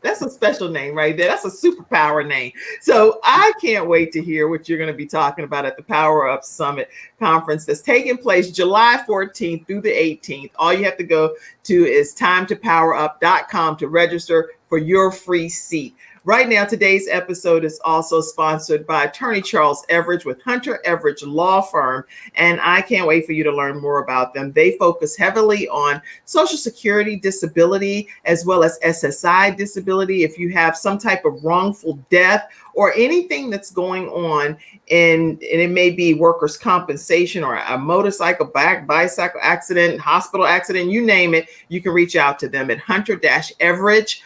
That's a special name right there. That's a superpower name. So I can't wait to hear what you're going to be talking about at the Power Up Summit conference that's taking place July 14th through the 18th. All you have to go to is timetopowerup.com to register for your free seat. Right now, today's episode is also sponsored by attorney Charles Everage with Hunter-Everage Law Firm, and I can't wait for you to learn more about them. They focus heavily on Social Security disability as well as SSI disability. If you have some type of wrongful death or anything that's going on, and it may be workers' compensation or a motorcycle, bicycle accident, hospital accident, you name it, you can reach out to them at Hunter-Everage.com.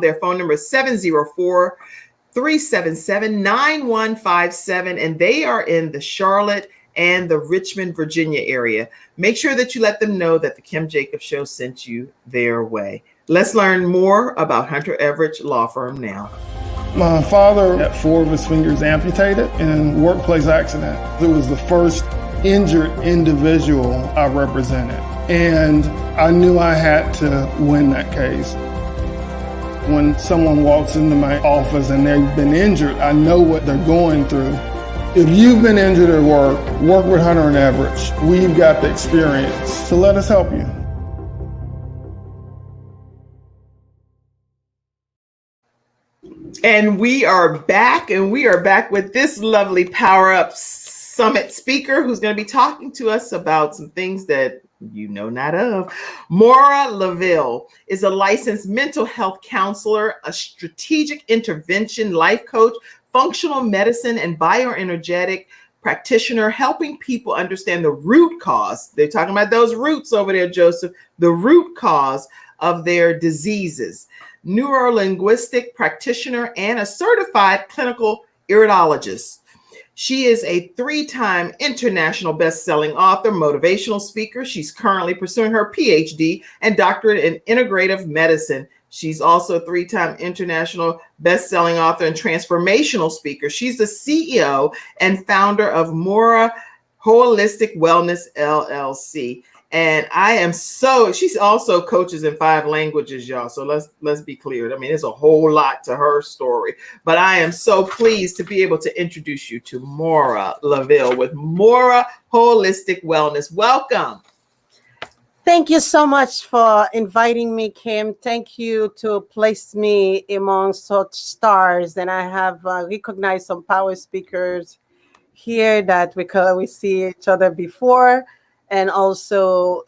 Their phone number is 704-377-9157, and they are in the Charlotte and the Richmond, Virginia area. Make sure that you let them know that the Kim Jacobs Show sent you their way. Let's learn more about Hunter-Everage Law Firm now. My father had 4 of his fingers amputated in a workplace accident. It was the first injured individual I represented, and I knew I had to win that case. When someone walks into my office and they've been injured, I know what they're going through. If you've been injured at work, work with Hunter-Everage. We've got the experience, so let us help you. And we are back with this lovely Power Up Summit speaker who's going to be talking to us about some things that you know not of. Moirar Lavelle is a licensed mental health counselor, a strategic intervention life coach, functional medicine, and bioenergetic practitioner, helping people understand the root cause. They're talking about those roots over there, Joseph, the root cause of their diseases. Neurolinguistic practitioner and a certified clinical iridologist. She is a 3-time international best-selling author, motivational speaker. She's currently pursuing her PhD and doctorate in integrative medicine. She's also a 3-time international best-selling author and transformational speaker. She's the CEO and founder of Moirar Holistic Wellness LLC. And she's also coaches in 5 languages, y'all. So let's be clear. I mean, there's a whole lot to her story, but I am so pleased to be able to introduce you to Moirar Lavelle with Moirar Holistic Wellness. Welcome. Thank you so much for inviting me, Kim. Thank you to place me among such stars. And I have recognized some power speakers here that we see each other before. And also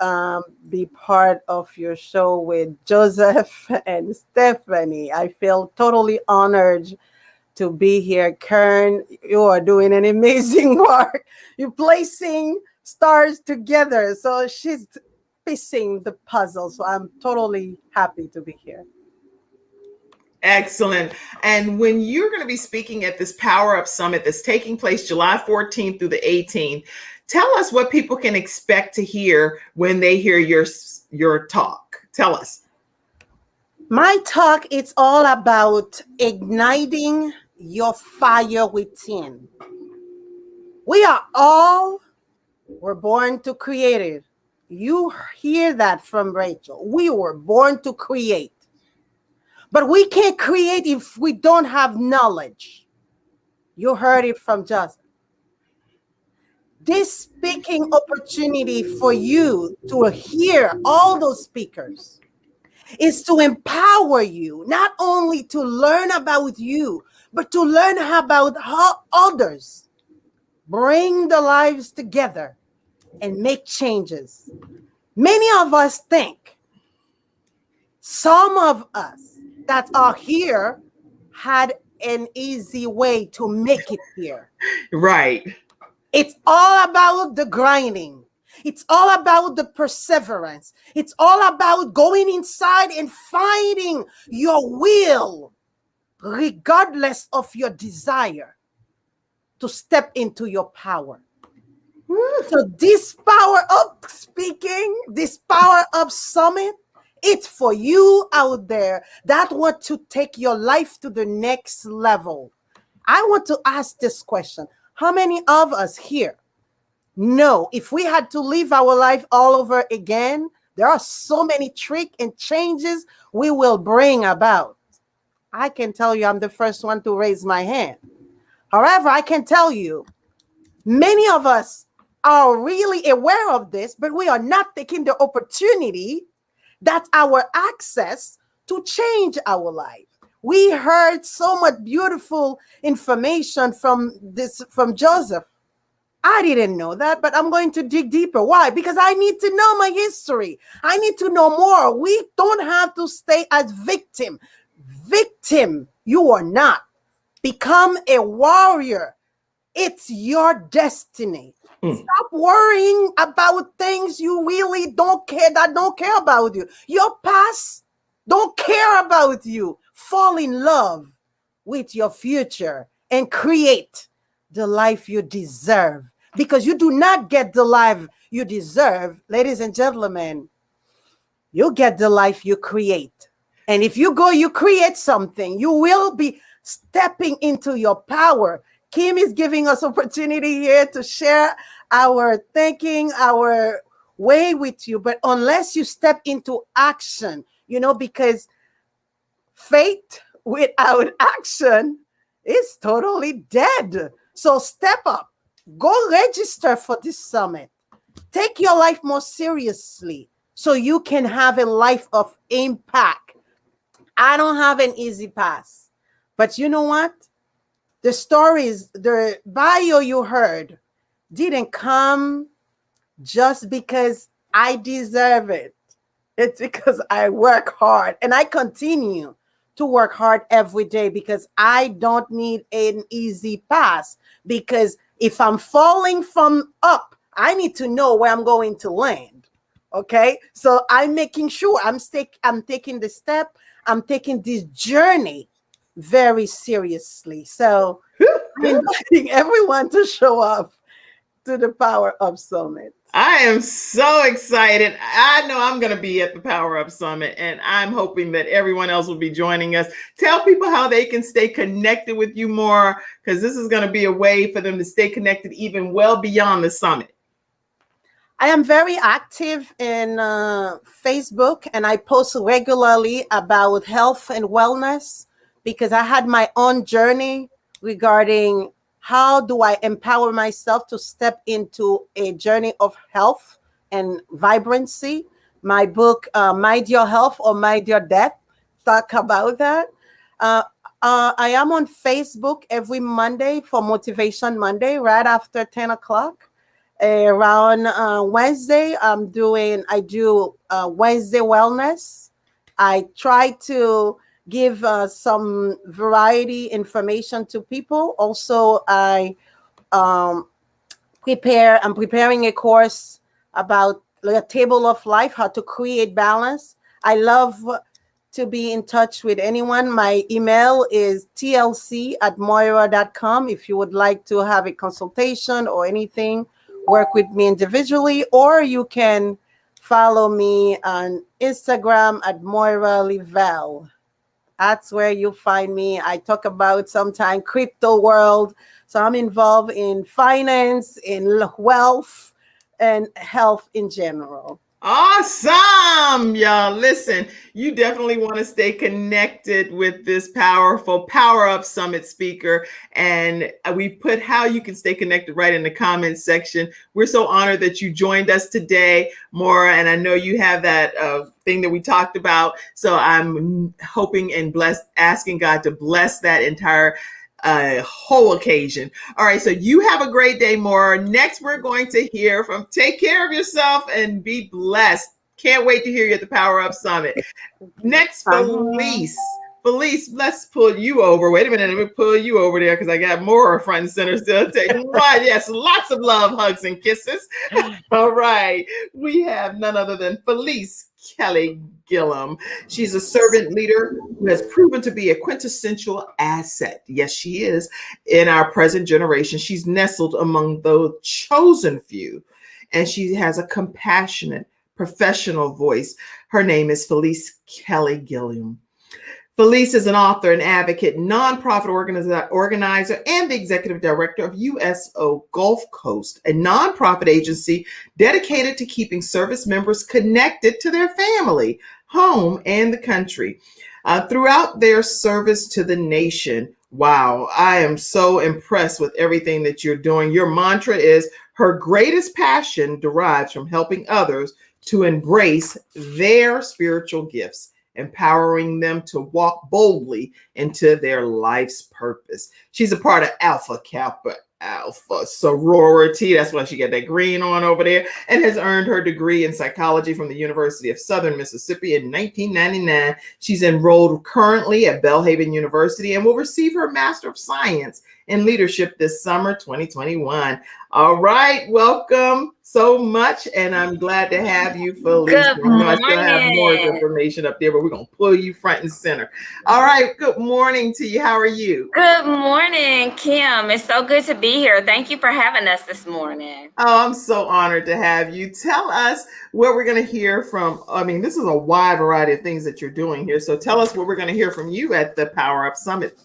be part of your show with Joseph and Stephanie. I feel totally honored to be here. Kern, you are doing an amazing work. You're placing stars together. So she's piecing the puzzle. So I'm totally happy to be here. Excellent. And when you're going to be speaking at this Power Up Summit that's taking place July 14th through the 18th, tell us what people can expect to hear when they hear your talk. Tell us. My talk is all about igniting your fire within. We're born to create it. You hear that from Rachel. We were born to create. But we can't create if we don't have knowledge. You heard it from Joseph. This speaking opportunity for you to hear all those speakers is to empower you, not only to learn about you, but to learn about how others bring their lives together and make changes. Many of us think some of us that are here had an easy way to make it here. Right. It's all about the grinding. It's all about the perseverance. It's all about going inside and finding your will, regardless of your desire, to step into your power. So this Power Up speaking, this Power Up Summit, it's for you out there that want to take your life to the next level. I want to ask this question. How many of us here know if we had to live our life all over again, there are so many tricks and changes we will bring about? I can tell you I'm the first one to raise my hand. However, I can tell you many of us are really aware of this, but we are not taking the opportunity that's our access to change our life. We heard so much beautiful information from Joseph. I didn't know that, but I'm going to dig deeper. Why? Because I need to know my history. I need to know more. We don't have to stay as victim. Victim, you are not. Become a warrior. It's your destiny. Stop worrying about things you really don't care, that don't care about you. Your past don't care about you. Fall in love with your future and create the life you deserve. Because you do not get the life you deserve, ladies and gentlemen. You get the life you create. And if you create something, you will be stepping into your power. Kim is giving us opportunity here to share our thinking, our way with you. But unless you step into action, because faith without action is totally dead. So step up, go register for this summit. Take your life more seriously so you can have a life of impact. I don't have an easy pass, but you know what? The stories, the bio you heard didn't come just because I deserve it. It's because I work hard, and I continue to work hard every day because I don't need an easy pass. Because if I'm falling from up, I need to know where I'm going to land. Okay? So I'm making sure I'm taking the step, I'm taking this journey very seriously. So I'm inviting everyone to show up to the Power Up Summit. I am so excited. I know I'm going to be at the Power Up Summit, and I'm hoping that everyone else will be joining us. Tell people how they can stay connected with you more, because this is going to be a way for them to stay connected even well beyond the summit. I am very active in Facebook, and I post regularly about health and wellness because I had my own journey regarding how do I empower myself to step into a journey of health and vibrancy. My book, Mind Your Health or Mind Your Death, talk about that. I am on Facebook every Monday for Motivation Monday, right after 10 o'clock. Around Wednesday, I do Wednesday Wellness. I try to give some variety information to people. Also, I'm preparing a course about a table of life, how to create balance. I love to be in touch with anyone. My email is tlc@moirar.com. If you would like to have a consultation or anything, work with me individually, or you can follow me on Instagram at Moirar Livell. That's where you find me. I talk about sometimes crypto world. So I'm involved in finance, in wealth, and health in general. Awesome, y'all. Listen, you definitely want to stay connected with this powerful Power Up Summit speaker. And we put how you can stay connected right in the comments section. We're so honored that you joined us today, Moirar. And I know you have that thing that we talked about. So I'm hoping and asking God to bless that entire whole occasion. All right, so you have a great day, Moirar. Next, we're going to hear from Take Care of Yourself and Be Blessed. Can't wait to hear you at the Power Up Summit. Next, Felice. Felice, let's pull you over. Wait a minute, let me pull you over there because I got more front and center still. Yes, lots of love, hugs, and kisses. All right, we have none other than Felice Kelly Gillum. She's a servant leader who has proven to be a quintessential asset. Yes, she is in our present generation. She's nestled among the chosen few, and she has a compassionate, professional voice. Her name is Felice Kelly Gillum. Felice is an author, an advocate, nonprofit organizer, and the executive director of USO Gulf Coast, a nonprofit agency dedicated to keeping service members connected to their family, home, and the country throughout their service to the nation. Wow, I am so impressed with everything that you're doing. Your mantra is her greatest passion derives from helping others to embrace their spiritual gifts, empowering them to walk boldly into their life's purpose. She's a part of Alpha Kappa Alpha sorority. That's why she got that green on over there, and has earned her degree in psychology from the University of Southern Mississippi in 1999. She's enrolled currently at Belhaven University and will receive her Master of Science in Leadership this summer, 2021. All right, welcome so much, and I'm glad to have you, Felice. Good morning. I still have more information up there, but we're going to pull you front and center. All right, good morning to you. How are you? Good morning, Kim. It's so good to be here. Thank you for having us this morning. Oh, I'm so honored to have you. Tell us what we're going to hear from. I mean, this is a wide variety of things that you're doing here. So tell us what we're going to hear from you at the Power Up Summit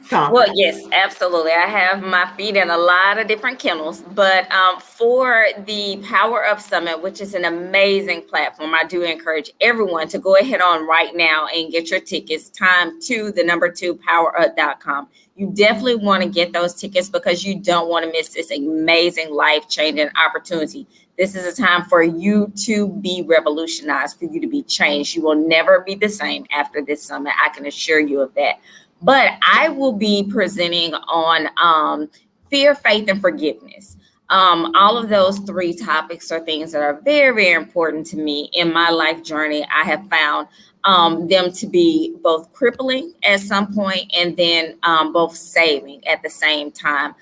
conference. Well, yes, absolutely. I have my feet in a lot of different kennels, but for the Power Up Summit, which is an amazing platform, I do encourage everyone to go ahead on right now and get your tickets. Time to the number 2 powerup.com. You definitely want to get those tickets because you don't want to miss this amazing life-changing opportunity. This is a time for you to be revolutionized, for you to be changed. You will never be the same after this summit. I can assure you of that. But I will be presenting on fear, faith, and forgiveness. All of those 3 topics are things that are very, very important to me in my life journey. I have found them to be both crippling at some point and then both saving at the same time.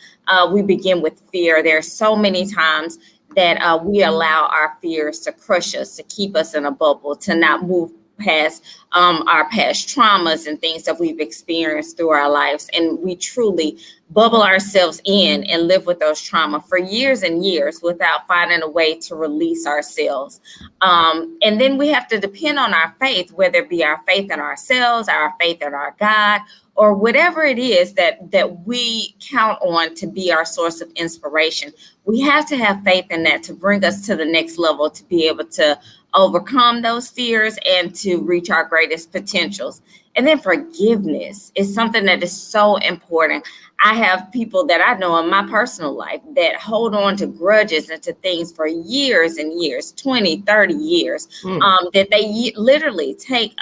We begin with fear. There are so many times that we allow our fears to crush us, to keep us in a bubble, to not move past our past traumas and things that we've experienced through our lives. And we truly bubble ourselves in and live with those trauma for years and years without finding a way to release ourselves. And then we have to depend on our faith, whether it be our faith in ourselves, our faith in our God, or whatever it is that we count on to be our source of inspiration. We have to have faith in that to bring us to the next level, to be able to overcome those fears and to reach our greatest potentials. And then forgiveness is something that is so important. I have people that I know in my personal life that hold on to grudges and to things for years and years, 20, 30 years, that they literally take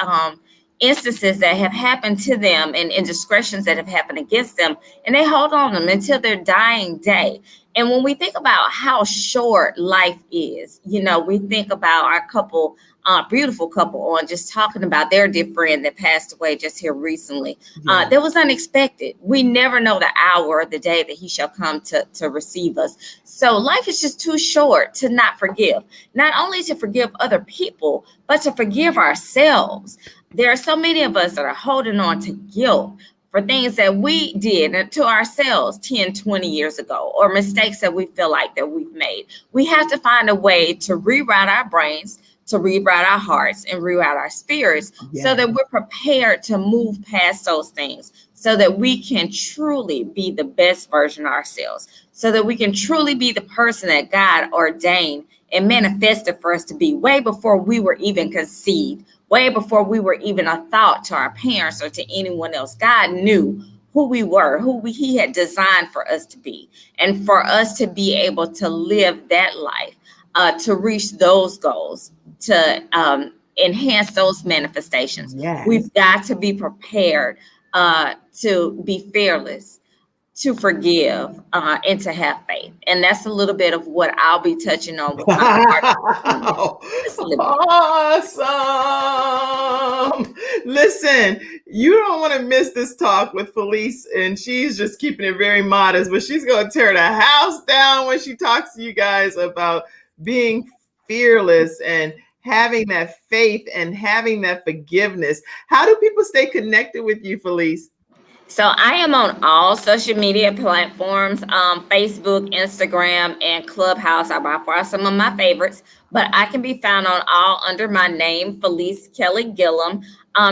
instances that have happened to them and indiscretions that have happened against them, and they hold on to them until their dying day. And when we think about how short life is, you know, we think about our couple, beautiful couple, on just talking about their dear friend that passed away just here recently. That was unexpected. We never know the hour or the day that he shall come to receive us. So life is just too short to not forgive, not only to forgive other people, but to forgive ourselves. There are so many of us that are holding on to guilt for things that we did to ourselves 10, 20 years ago, or mistakes that we feel like that we've made. We have to find a way to rewrite our brains, to rewrite our hearts, and rewrite our spirits so that we're prepared to move past those things, so that we can truly be the best version of ourselves, so that we can truly be the person that God ordained and manifested for us to be way before we were even conceived, way before we were even a thought to our parents or to anyone else. God knew who we were, he had designed for us to be, and for us to be able to live that life, to reach those goals, to enhance those manifestations. We've got to be prepared to be fearless, to forgive, and to have faith. And that's a little bit of what I'll be touching on with my Wow. Awesome. Listen, you don't want to miss this talk with Felice, and she's just keeping it very modest, but she's going to tear the house down when she talks to you guys about being fearless and having that faith and having that forgiveness. How do people stay connected with you, Felice? So I am on all social media platforms, Facebook, Instagram, and Clubhouse are by far some of my favorites, but I can be found on all under my name, Felice Kelly Gillum.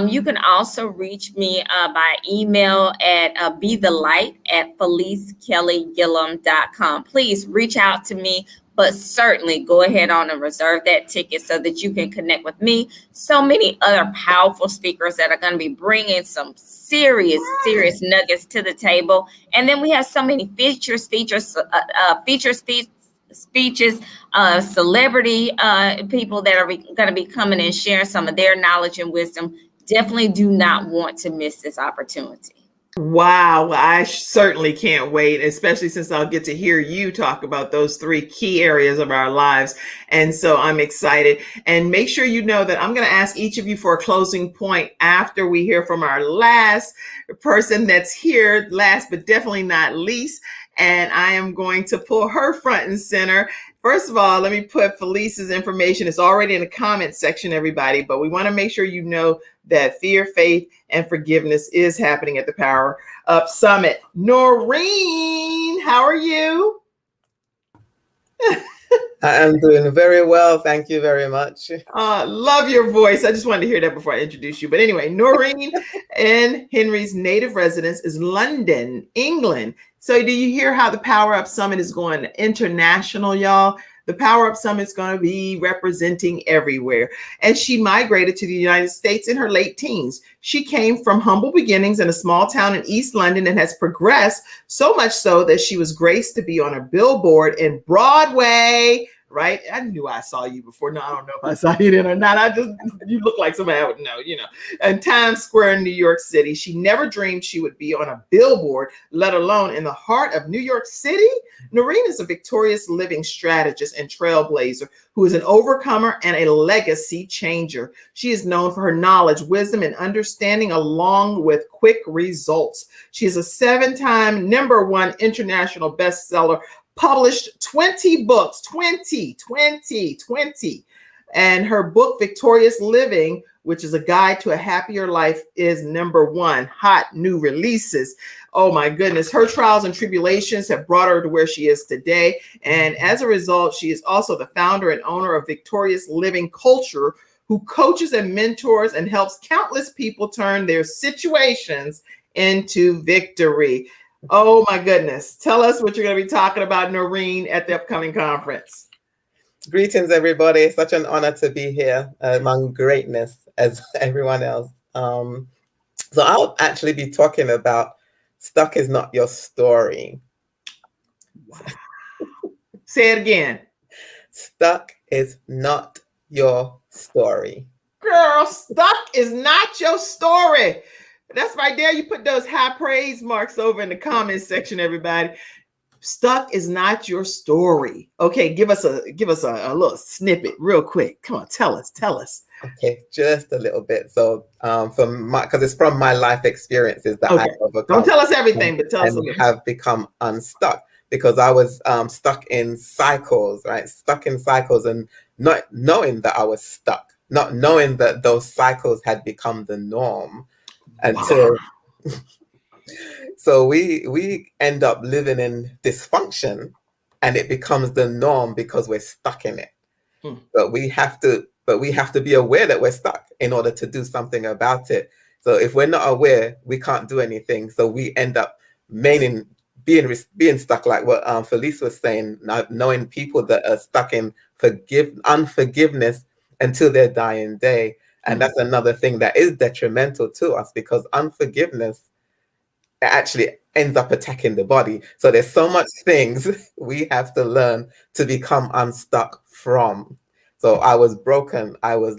You can also reach me by email at BeTheLight@FeliceKellyGillum.com. Please reach out to me, but certainly go ahead on and reserve that ticket so that you can connect with me. So many other powerful speakers that are going to be bringing some serious nuggets to the table. And then we have so many feature speeches, celebrity people that are going to be coming and sharing some of their knowledge and wisdom. Definitely do not want to miss this opportunity. Wow, I certainly can't wait, especially since I'll get to hear you talk about those 3 key areas of our lives. And so I'm excited. And make sure you know that I'm going to ask each of you for a closing point after we hear from our last person that's here, last but definitely not least. And I am going to pull her front and center. First of all, let me put Felice's information. It's already in the comment section, everybody, but we want to make sure you know that fear, faith, and forgiveness is happening at the Power Up Summit. Noreen, how are you? I am doing very well. Thank you very much. Love your voice. I just wanted to hear that before I introduce you. But anyway, Noreen and Henry's native residence is London, England. So do you hear how the Power Up Summit is going international, y'all? The Power Up Summit is going to be representing everywhere. And she migrated to the United States in her late teens. She came from humble beginnings in a small town in East London and has progressed so much so that she was graced to be on a billboard in Broadway. Right? I knew I saw you before. No, I don't know if I saw you then or not. You look like somebody I would know, In Times Square in New York City. She never dreamed she would be on a billboard, let alone in the heart of New York City. Noreen is a victorious living strategist and trailblazer who is an overcomer and a legacy changer. She is known for her knowledge, wisdom, and understanding, along with quick results. She is a 7-time #1 international bestseller, published 20 books, 20. And her book, Victorious Living, which is a guide to a happier life, is #1, hot new releases. Oh my goodness. Her trials and tribulations have brought her to where she is today. And as a result, she is also the founder and owner of Victorious Living Culture, who coaches and mentors and helps countless people turn their situations into victory. Oh my goodness. Tell us what you're going to be talking about, Noreen, at the upcoming conference. Greetings, everybody. Such an honor to be here among greatness as everyone else. So I'll actually be talking about stuck is not your story. Wow. Say it again. Stuck is not your story. Girl, stuck is not your story. That's right there. You put those high praise marks over in the comments section, everybody. Stuck is not your story. Okay, give us a little snippet real quick. Come on, tell us. Okay, just a little bit. So because it's from my life experiences that I've overcome. Don't tell us everything, but tell us a little. Have become unstuck because I was stuck in cycles, right? Stuck in cycles and not knowing that I was stuck, not knowing that those cycles had become the norm. Until so we end up living in dysfunction and it becomes the norm because we're stuck in it. But we have to be aware that we're stuck in order to do something about it. So if we're not aware, we can't do anything. So we end up being stuck, like what Felice was saying, knowing people that are stuck in unforgiveness until their dying day. And that's another thing that is detrimental to us because unforgiveness actually ends up attacking the body. So there's so much things we have to learn to become unstuck from. So I was broken. I was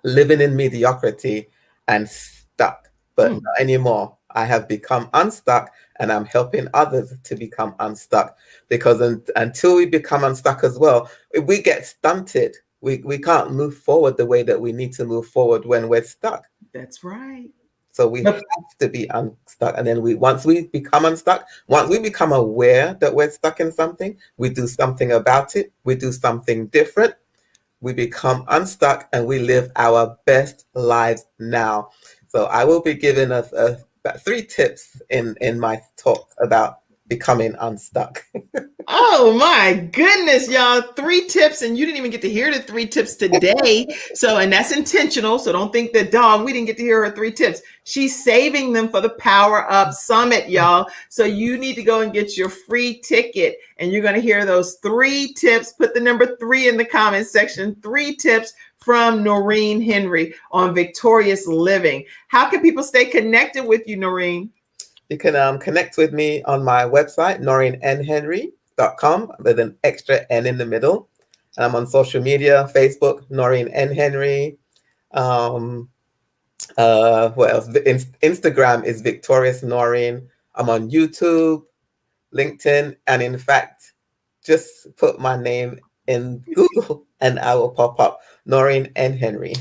living in mediocrity and stuck, but not anymore. I have become unstuck, and I'm helping others to become unstuck. Because until we become unstuck as well, we get stunted. We can't move forward the way that we need to move forward when we're stuck. That's right. So we have to be unstuck. And then once we become unstuck, once we become aware that we're stuck in something, we do something about it. We do something different. We become unstuck and we live our best lives now. So I will be giving us about 3 tips in my talk about becoming unstuck. Oh my goodness, y'all. 3 tips, and you didn't even get to hear the 3 tips today. So, and that's intentional. So don't think that, dog, we didn't get to hear her 3 tips. She's saving them for the Power Up Summit, y'all. So you need to go and get your free ticket, and you're going to hear those 3 tips. Put the number 3 in the comment section. 3 tips from Noreen Henry on victorious living. How can people stay connected with you, Noreen? You can connect with me on my website, noreennhenry.com, with an extra N in the middle. And I'm on social media, Facebook, Noreen N. Henry. What else? Instagram is Victorious Noreen. I'm on YouTube, LinkedIn, and in fact, just put my name in Google and I will pop up, Noreen N. Henry.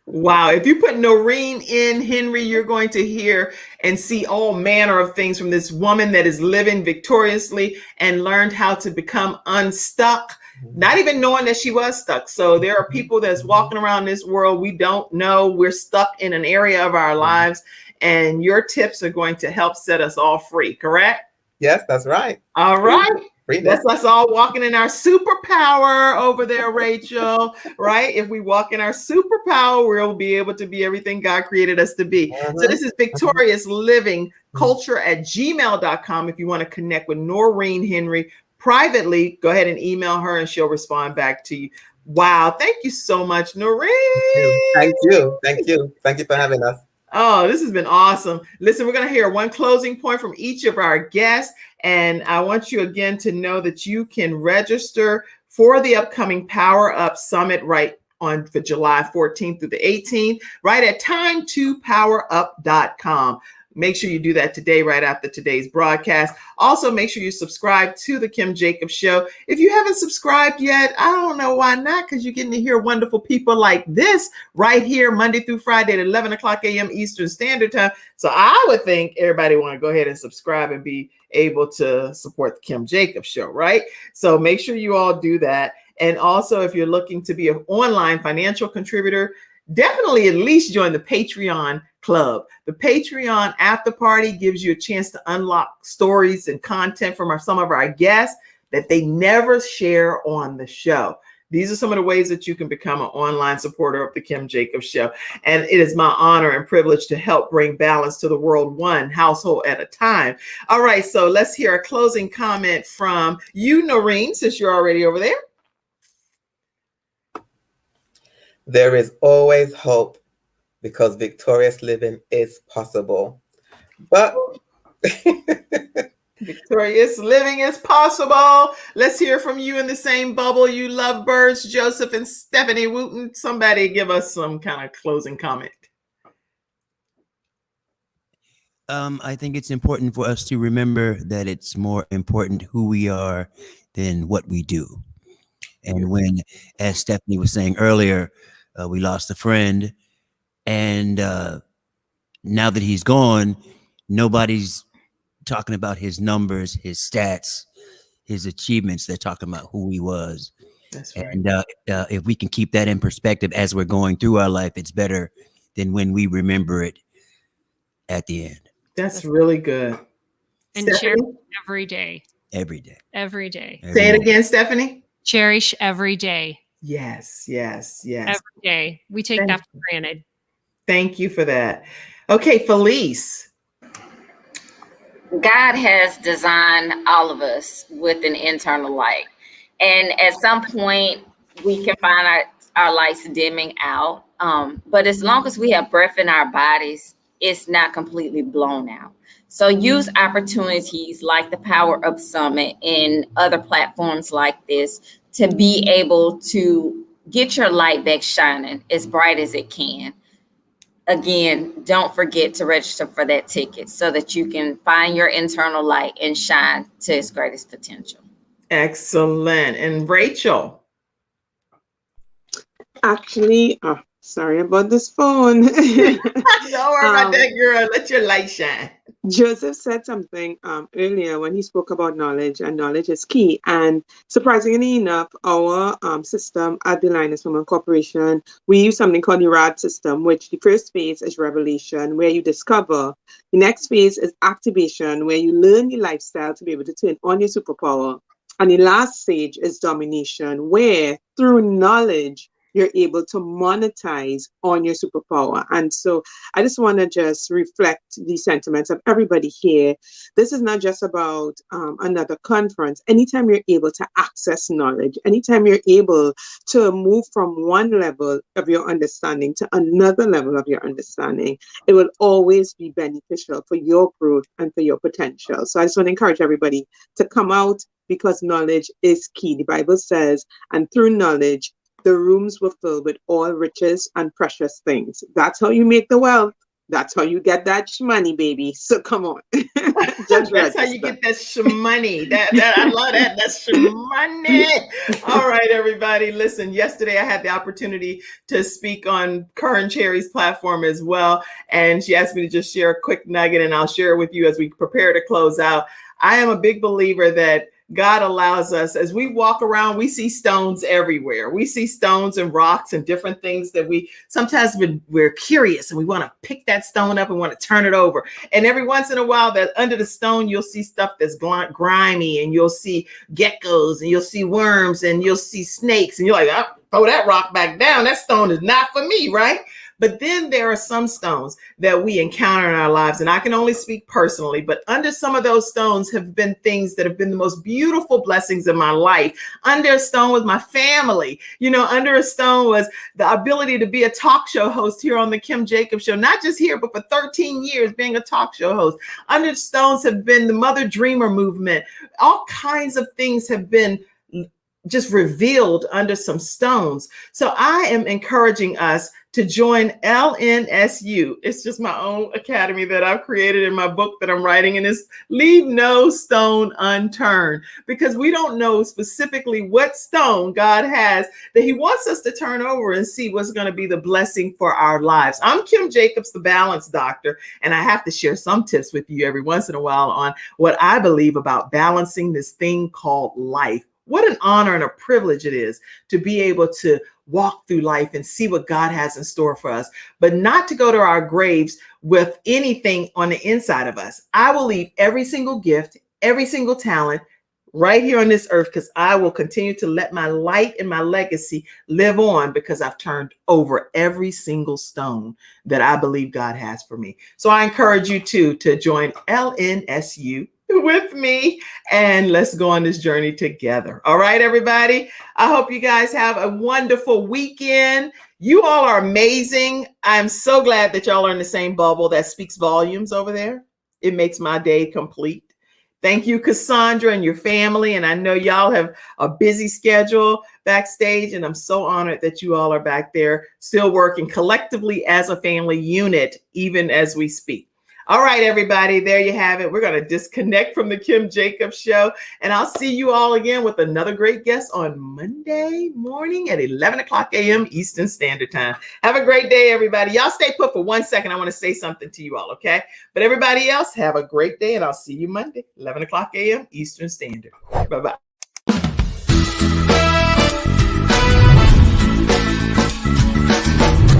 Wow. If you put Noreen N. Henry, you're going to hear and see all manner of things from this woman that is living victoriously and learned how to become unstuck, not even knowing that she was stuck. So there are people that's walking around this world. We don't know we're stuck in an area of our lives, and your tips are going to help set us all free, correct? Yes, that's right. All right. That's us all walking in our superpower over there, Rachel, right? If we walk in our superpower, we'll be able to be everything God created us to be. So this is Victorious Living Culture at gmail.com. If you want to connect with Noreen Henry privately, go ahead and email her and she'll respond back to you. Wow. Thank you so much, Noreen. Thank you. Thank you. Thank you for having us. Oh, this has been awesome. Listen, we're going to hear one closing point from each of our guests. And I want you again to know that you can register for the upcoming Power Up Summit right on for July 14th through the 18th, right at time2powerup.com. Make sure you do that today, right after today's broadcast. Also, make sure you subscribe to The Kim Jacobs Show. If you haven't subscribed yet, I don't know why not, because you're getting to hear wonderful people like this right here, Monday through Friday at 11 o'clock a.m. Eastern Standard Time. So I would think everybody want to go ahead and subscribe and be able to support The Kim Jacobs Show, right? So make sure you all do that. And also, if you're looking to be an online financial contributor, definitely at least join the Patreon club. The Patreon after party gives you a chance to unlock stories and content from some of our guests that they never share on the show. These are some of the ways that you can become an online supporter of The Kim Jacobs Show. And it is my honor and privilege to help bring balance to the world, one household at a time. All right, so let's hear a closing comment from you, Noreen, since you're already over there. There is always hope because victorious living is possible. But victorious living is possible. Let's hear from you in the same bubble. You love birds, Joseph and Stephanie Wooten. Somebody give us some kind of closing comment. I think it's important for us to remember that it's more important who we are than what we do. And when, as Stephanie was saying earlier, we lost a friend, and now that he's gone, nobody's talking about his numbers, his stats, his achievements. They're talking about who he was. That's right. And if we can keep that in perspective as we're going through our life, it's better than when we remember it at the end. That's really good. And Stephanie? cherish every day. Every day. Every day. Say it again, Stephanie. Cherish every day. Yes, yes, yes. Every day. We take that for granted. Thank you for that. Okay, Felice. God has designed all of us with an internal light. And at some point, we can find our lights dimming out. But as long as we have breath in our bodies, it's not completely blown out. So use opportunities like the Power Up Summit and other platforms like this to be able to get your light back shining as bright as it can. again, don't forget to register for that ticket so that you can find your internal light and shine to its greatest potential. Excellent. And Rachel? Actually, sorry about this phone. Don't worry about that, girl. Let your light shine. Joseph said something earlier when he spoke about knowledge, and knowledge is key. And surprisingly enough, our system at the Lioness Women Corporation, we use something called the RAD system, which the first phase is revelation, where you discover. The next phase is activation, where you learn the lifestyle to be able to turn on your superpower. And the last stage is domination, where through knowledge, you're able to monetize on your superpower. And so I just want to just reflect the sentiments of everybody here. This is not just about another conference. Anytime you're able to access knowledge, anytime you're able to move from one level of your understanding to another level of your understanding, it will always be beneficial for your growth and for your potential. So I just want to encourage everybody to come out, because knowledge is key. The Bible says, and through knowledge, the rooms were filled with all riches and precious things. That's how you make the wealth. That's how you get that shmoney, baby. So come on. That's how you get that shmoney. I love that. That's shmoney. All right, everybody. Listen, yesterday I had the opportunity to speak on Karen Cherry's platform as well. And she asked me to just share a quick nugget, and I'll share it with you as we prepare to close out. I am a big believer that God allows us, as we walk around, we see stones everywhere. We see stones and rocks and different things that sometimes we're curious and we want to pick that stone up and want to turn it over. And every once in a while, that under the stone, you'll see stuff that's grimy, and you'll see geckos, and you'll see worms, and you'll see snakes. And you're like, oh, throw that rock back down. That stone is not for me, right? But then there are some stones that we encounter in our lives, and I can only speak personally, but under some of those stones have been things that have been the most beautiful blessings in my life. Under a stone was my family. Under a stone was the ability to be a talk show host here on the Kim Jacobs Show, not just here, but for 13 years being a talk show host. Under stones have been the Mother Dreamer movement. All kinds of things have been just revealed under some stones. So I am encouraging us to join LNSU. It's just my own academy that I've created in my book that I'm writing, and it's Leave No Stone Unturned, because we don't know specifically what stone God has that he wants us to turn over and see what's going to be the blessing for our lives. I'm Kim Jacobs, the Balance Doctor, and I have to share some tips with you every once in a while on what I believe about balancing this thing called life. What an honor and a privilege it is to be able to walk through life and see what God has in store for us, but not to go to our graves with anything on the inside of us. I will leave every single gift, every single talent right here on this earth, because I will continue to let my light and my legacy live on, because I've turned over every single stone that I believe God has for me. So I encourage you to join LNSU with me, and let's go on this journey together. All right, everybody. I hope you guys have a wonderful weekend. You all are amazing. I'm so glad that y'all are in the same bubble. That speaks volumes over there. It makes my day complete. Thank you, Cassandra, and your family. And I know y'all have a busy schedule backstage, and I'm so honored that you all are back there still working collectively as a family unit, even as we speak. All right, everybody, there you have it. We're going to disconnect from the Kim Jacobs Show, and I'll see you all again with another great guest on Monday morning at 11 o'clock a.m. Eastern Standard Time. Have a great day, everybody. Y'all stay put for 1 second. I want to say something to you all, okay? But everybody else, have a great day, and I'll see you Monday, 11 o'clock a.m. Eastern Standard. Bye-bye.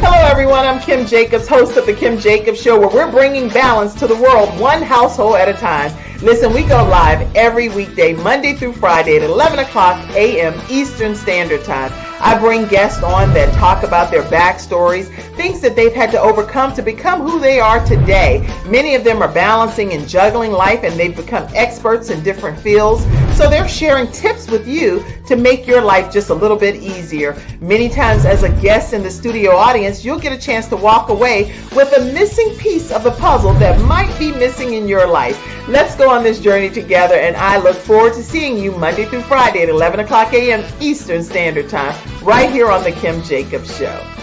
Hello, everyone. I'm Kim Jacobs, host of The Kim Jacobs Show, where we're bringing balance to the world, one household at a time. Listen, we go live every weekday, Monday through Friday at 11 o'clock a.m. Eastern Standard Time. I bring guests on that talk about their backstories, things that they've had to overcome to become who they are today. Many of them are balancing and juggling life, and they've become experts in different fields. So they're sharing tips with you to make your life just a little bit easier. Many times as a guest in the studio audience, you'll get a chance to walk away with a missing piece of the puzzle that might be missing in your life. Let's go on this journey together, and I look forward to seeing you Monday through Friday at 11 o'clock a.m. Eastern Standard Time, right here on The Kim Jacobs Show.